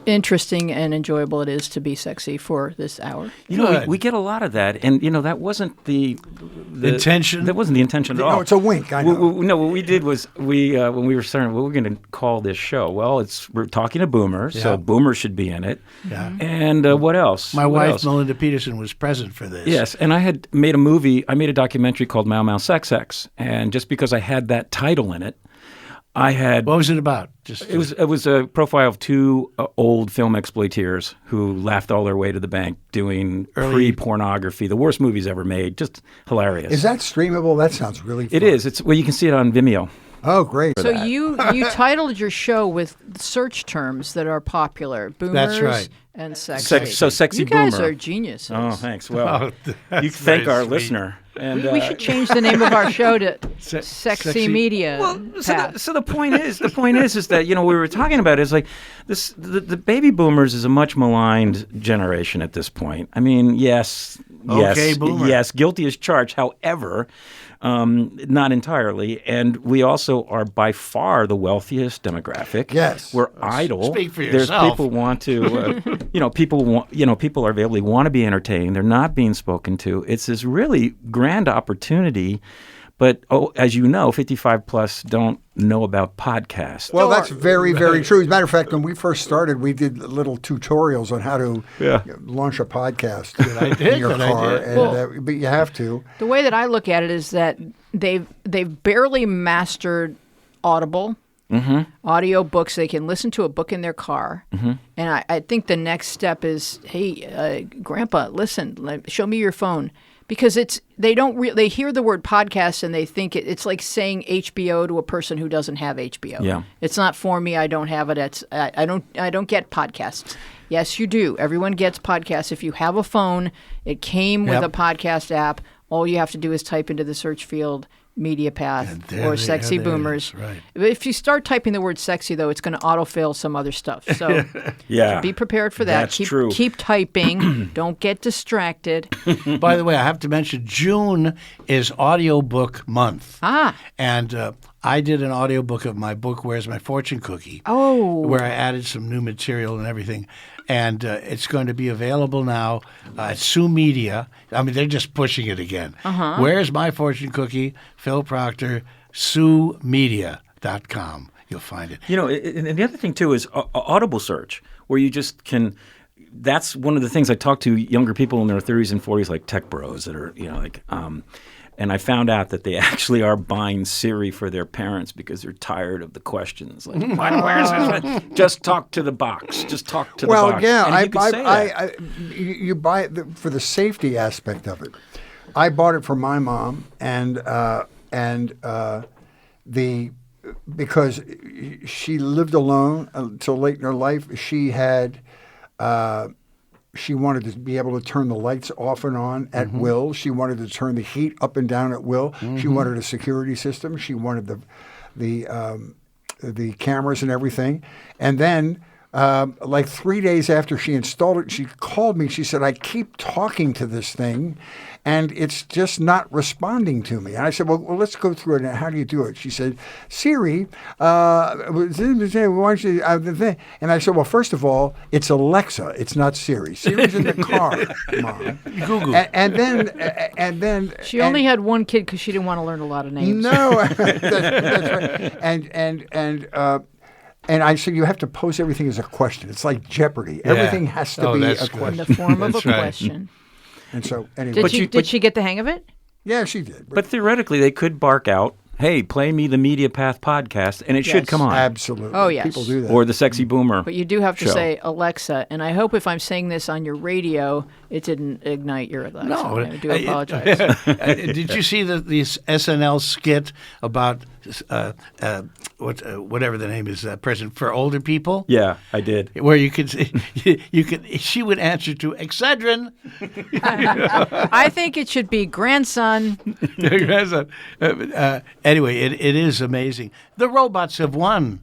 [SPEAKER 4] interesting and enjoyable it is to be sexy for this hour.
[SPEAKER 1] You know, we get a lot of that, and that wasn't the
[SPEAKER 2] intention.
[SPEAKER 1] That wasn't the intention at all.
[SPEAKER 3] No, it's a wink. I know.
[SPEAKER 1] No, what we did was when we were starting, what we're going to call this show. Well, we're talking to boomers, so boomers should be in it.
[SPEAKER 2] Yeah.
[SPEAKER 1] And what else?
[SPEAKER 2] My wife, Melinda Peterson, was present for this.
[SPEAKER 1] Yes, and I had made a documentary called Mau Mau Sex X, and just because I had that title in it, what
[SPEAKER 2] was it about?
[SPEAKER 1] It was a profile of two old film exploiters who laughed all their way to the bank doing pre-pornography, the worst movies ever made, just hilarious.
[SPEAKER 3] Is that streamable? That sounds really fun.
[SPEAKER 1] It is. You can see it on Vimeo.
[SPEAKER 3] Oh, great.
[SPEAKER 4] So you titled your show with search terms that are popular. Boomers.
[SPEAKER 2] That's right.
[SPEAKER 4] And sexy.
[SPEAKER 1] So sexy boomer.
[SPEAKER 4] You guys are geniuses.
[SPEAKER 1] Oh, thanks. Well, you thank our listener. And
[SPEAKER 4] we should change the name of our show to Sexy Media.
[SPEAKER 1] Well, so the point is that we were talking about is like this. The baby boomers is a much maligned generation at this point. I mean, yes, guilty as charged. However, not entirely, and we also are by far the wealthiest demographic.
[SPEAKER 3] Yes,
[SPEAKER 1] we're idle.
[SPEAKER 2] Speak for
[SPEAKER 1] There's
[SPEAKER 2] yourself.
[SPEAKER 1] people want to, people are they want to be entertained. They're not being spoken to. It's this really grand opportunity. But, as you know, 55 plus don't know about podcasts.
[SPEAKER 3] Well, that's very, very true. As a matter of fact, when we first started, we did little tutorials on how to launch a podcast in your car. But you have to.
[SPEAKER 4] The way that I look at it is that they've barely mastered Audible. Audio books. They can listen to a book in their car. And I think the next step is, hey, Grandpa, listen, show me your phone. Because they hear the word podcast and they think it's like saying HBO to a person who doesn't have HBO.
[SPEAKER 1] Yeah.
[SPEAKER 4] It's not for me. I don't have it. I don't get podcasts. Yes, you do. Everyone gets podcasts. If you have a phone, it came with a podcast app. All you have to do is type into the search field Media Path or Sexy Boomers.
[SPEAKER 2] Right.
[SPEAKER 4] If you start typing the word sexy, though, it's going to autofill some other stuff. So be prepared for that.
[SPEAKER 1] That's true.
[SPEAKER 4] Keep typing. Don't get distracted.
[SPEAKER 2] By the way, I have to mention June is audiobook month. And I did an audiobook of my book, Where's My Fortune Cookie?
[SPEAKER 4] Oh.
[SPEAKER 2] Where I added some new material and everything. And it's going to be available now at Sue Media. I mean, they're just pushing it again. Where's My Fortune Cookie? Phil Proctor, SueMedia.com. You'll find it.
[SPEAKER 1] And the other thing, too, is Audible search, where you just can – that's one of the things I talk to younger people in their 30s and 40s, like tech bros that are, And I found out that they actually are buying Siri for their parents because they're tired of the questions. Like, where's this? Just talk to the box. Just talk to the box.
[SPEAKER 3] Well, yeah,
[SPEAKER 1] And you could say that.
[SPEAKER 3] you buy it for the safety aspect of it. I bought it for my mom, because she lived alone until late in her life. She had. She wanted to be able to turn the lights off and on at will. She wanted to turn the heat up and down at will. She wanted a security system. She wanted the cameras and everything. And then, like 3 days after she installed it, she called me. She said, "I keep talking to this thing, and it's just not responding to me." And I said, well, let's go through it. And how do you do it? She said, "Siri, why don't you, and I said, well, first of all, it's Alexa. It's not Siri. Siri's in the car, Mom."
[SPEAKER 2] Google.
[SPEAKER 3] And then
[SPEAKER 4] She only had one kid because she didn't want to learn a lot of names.
[SPEAKER 3] No, that's right. And I said, you have to pose everything as a question. It's like Jeopardy.
[SPEAKER 2] Yeah.
[SPEAKER 3] Everything has to be a
[SPEAKER 2] that's
[SPEAKER 3] question.
[SPEAKER 4] In the form of a
[SPEAKER 2] That's right.
[SPEAKER 4] question.
[SPEAKER 3] And so, anyway.
[SPEAKER 4] Did she get the hang of it?
[SPEAKER 3] Yeah, she did.
[SPEAKER 1] But theoretically, they could bark out, "Hey, play me the Media Path podcast," and it should
[SPEAKER 4] Yes.
[SPEAKER 1] come on.
[SPEAKER 3] Absolutely.
[SPEAKER 4] Oh, yes.
[SPEAKER 3] People do that.
[SPEAKER 1] Or the Sexy Boomer.
[SPEAKER 4] But you do have to
[SPEAKER 1] show.
[SPEAKER 4] say Alexa, and I hope if I'm saying this on your radio, it didn't ignite your Alexa.
[SPEAKER 2] No,
[SPEAKER 4] I do apologize.
[SPEAKER 2] Did you see this SNL skit about whatever the name is, present for older people?
[SPEAKER 1] Yeah, I did.
[SPEAKER 2] Where you could she would answer to Excedrin.
[SPEAKER 4] I think it should be grandson.
[SPEAKER 2] Anyway, it is amazing. The robots have won.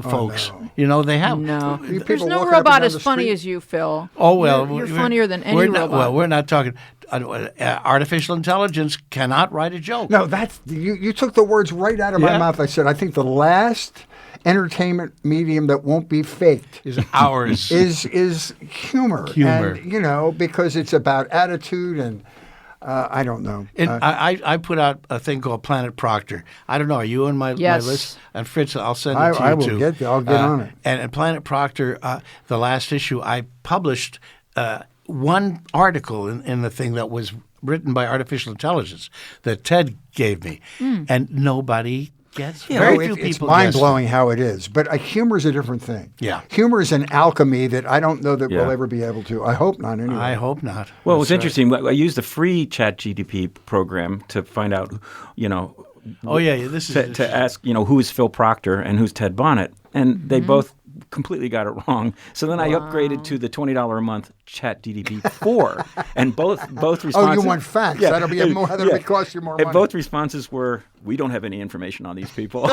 [SPEAKER 2] Folks,
[SPEAKER 3] no.
[SPEAKER 2] you know they have.
[SPEAKER 4] No,
[SPEAKER 3] People
[SPEAKER 4] there's no
[SPEAKER 3] walking up and
[SPEAKER 4] robot
[SPEAKER 3] down
[SPEAKER 4] as
[SPEAKER 3] the
[SPEAKER 4] funny
[SPEAKER 3] street.
[SPEAKER 4] as you, Phil.
[SPEAKER 2] Oh well,
[SPEAKER 4] you're funnier than any
[SPEAKER 2] we're not,
[SPEAKER 4] robot.
[SPEAKER 2] Well, we're not talking. Artificial intelligence cannot write a joke.
[SPEAKER 3] No, that's you took the words right out of my
[SPEAKER 2] Yeah.
[SPEAKER 3] mouth. I said, I think the last entertainment medium that won't be faked
[SPEAKER 2] Is ours.
[SPEAKER 3] is humor.
[SPEAKER 2] Humor.
[SPEAKER 3] And, because it's about attitude and I don't know.
[SPEAKER 2] I put out a thing called Planet Proctor. I don't know. Are you on my
[SPEAKER 4] Yes.
[SPEAKER 2] list? And Fritz, I'll send it to you
[SPEAKER 3] I will
[SPEAKER 2] too.
[SPEAKER 3] I'll get on it.
[SPEAKER 2] And Planet Proctor, the last issue, I published one article in the thing that was written by artificial intelligence that Ted gave me, and nobody gets. Very few
[SPEAKER 3] it's
[SPEAKER 2] people.
[SPEAKER 3] mind
[SPEAKER 2] guessed it.
[SPEAKER 3] blowing how it is. But humor is a different thing.
[SPEAKER 2] Yeah.
[SPEAKER 3] Humor is an alchemy that I don't know that
[SPEAKER 1] Yeah.
[SPEAKER 3] we'll ever be able to. I hope not anyway.
[SPEAKER 2] I hope not.
[SPEAKER 1] Well, it was
[SPEAKER 2] That's
[SPEAKER 1] interesting. I used the free ChatGPT program to find out,
[SPEAKER 2] Oh yeah, this is
[SPEAKER 1] to ask, who's Phil Proctor and who's Ted Bonnet, and they both completely got it wrong. So then I upgraded to the $20 a month ChatGPT 4, and both responses.
[SPEAKER 3] Oh, you want facts?
[SPEAKER 1] Yeah.
[SPEAKER 3] That'll be more. That'll
[SPEAKER 1] Yeah.
[SPEAKER 3] cost you more
[SPEAKER 1] And
[SPEAKER 3] money.
[SPEAKER 1] both responses were, "We don't have any information on these people."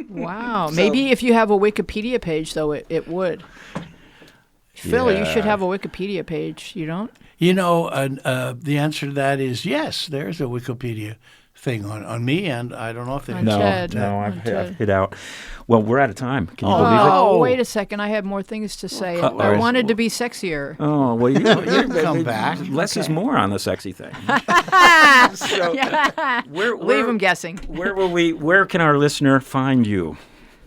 [SPEAKER 4] Wow. Maybe if you have a Wikipedia page, though, it would. Phil, you should have a Wikipedia page. You don't?
[SPEAKER 2] the answer to that is yes. There's a Wikipedia thing on me, and I don't know if they.
[SPEAKER 4] On Ted.
[SPEAKER 1] No,
[SPEAKER 4] On
[SPEAKER 1] I've
[SPEAKER 4] Ted.
[SPEAKER 1] hit out. Well, we're out of time. Can you believe it?
[SPEAKER 4] Oh, wait a second. I have more things to say. I
[SPEAKER 1] Uh-oh.
[SPEAKER 4] wanted to be sexier.
[SPEAKER 1] Oh, well, you
[SPEAKER 2] come back.
[SPEAKER 1] Less is more on the sexy thing. So,
[SPEAKER 4] Leave them guessing.
[SPEAKER 1] Where can our listener find you?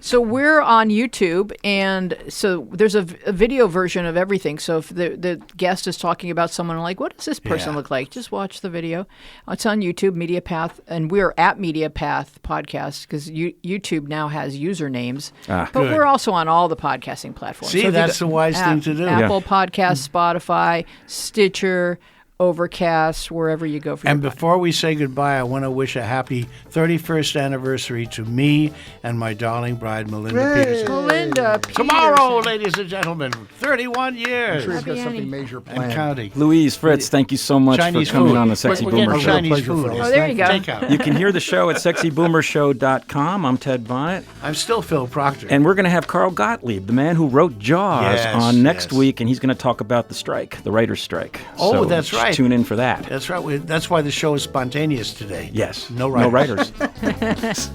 [SPEAKER 4] So we're on YouTube, and so there's a video version of everything. So if the guest is talking about someone like, what does this person
[SPEAKER 2] Yeah.
[SPEAKER 4] look like? Just watch the video. It's on YouTube, Media Path, and we're at Media Path Podcast because YouTube now has usernames. But
[SPEAKER 2] Good.
[SPEAKER 4] we're also on all the podcasting platforms.
[SPEAKER 2] See,
[SPEAKER 4] if you
[SPEAKER 2] that's
[SPEAKER 4] go-
[SPEAKER 2] the wise thing to do.
[SPEAKER 4] Apple Podcasts, Spotify, Stitcher, Overcast, wherever you go for
[SPEAKER 2] And
[SPEAKER 4] your
[SPEAKER 2] before we say goodbye, I want to wish a happy 31st anniversary to me and my darling bride, Melinda Peterson.
[SPEAKER 4] Melinda
[SPEAKER 2] Tomorrow,
[SPEAKER 4] Peterson.
[SPEAKER 2] ladies and gentlemen, 31 years.
[SPEAKER 3] I'm sure he's got
[SPEAKER 4] Happy
[SPEAKER 3] something
[SPEAKER 4] Annie.
[SPEAKER 3] major
[SPEAKER 2] And
[SPEAKER 3] planned.
[SPEAKER 2] counting.
[SPEAKER 1] Louise, Fritz, thank you so much
[SPEAKER 2] Chinese
[SPEAKER 1] for coming
[SPEAKER 2] food.
[SPEAKER 1] on the Sexy
[SPEAKER 2] We're
[SPEAKER 1] Boomer
[SPEAKER 2] getting
[SPEAKER 1] Show.
[SPEAKER 2] Chinese
[SPEAKER 3] Pleasure,
[SPEAKER 2] food.
[SPEAKER 3] fellas.
[SPEAKER 4] Oh, there you go.
[SPEAKER 2] Takeout.
[SPEAKER 1] You can hear the show at sexyboomershow.com. I'm Ted Bonnet.
[SPEAKER 2] I'm still Phil Proctor.
[SPEAKER 1] And we're going to have Carl Gottlieb, the man who wrote Jaws,
[SPEAKER 2] Yes,
[SPEAKER 1] on next
[SPEAKER 2] yes.
[SPEAKER 1] week, and he's going to talk about the strike, the writer's strike.
[SPEAKER 2] Oh,
[SPEAKER 1] So
[SPEAKER 2] that's right.
[SPEAKER 1] Tune in for that.
[SPEAKER 2] That's right. That's why the show is spontaneous today.
[SPEAKER 1] Yes.
[SPEAKER 2] No writers.
[SPEAKER 1] No writers.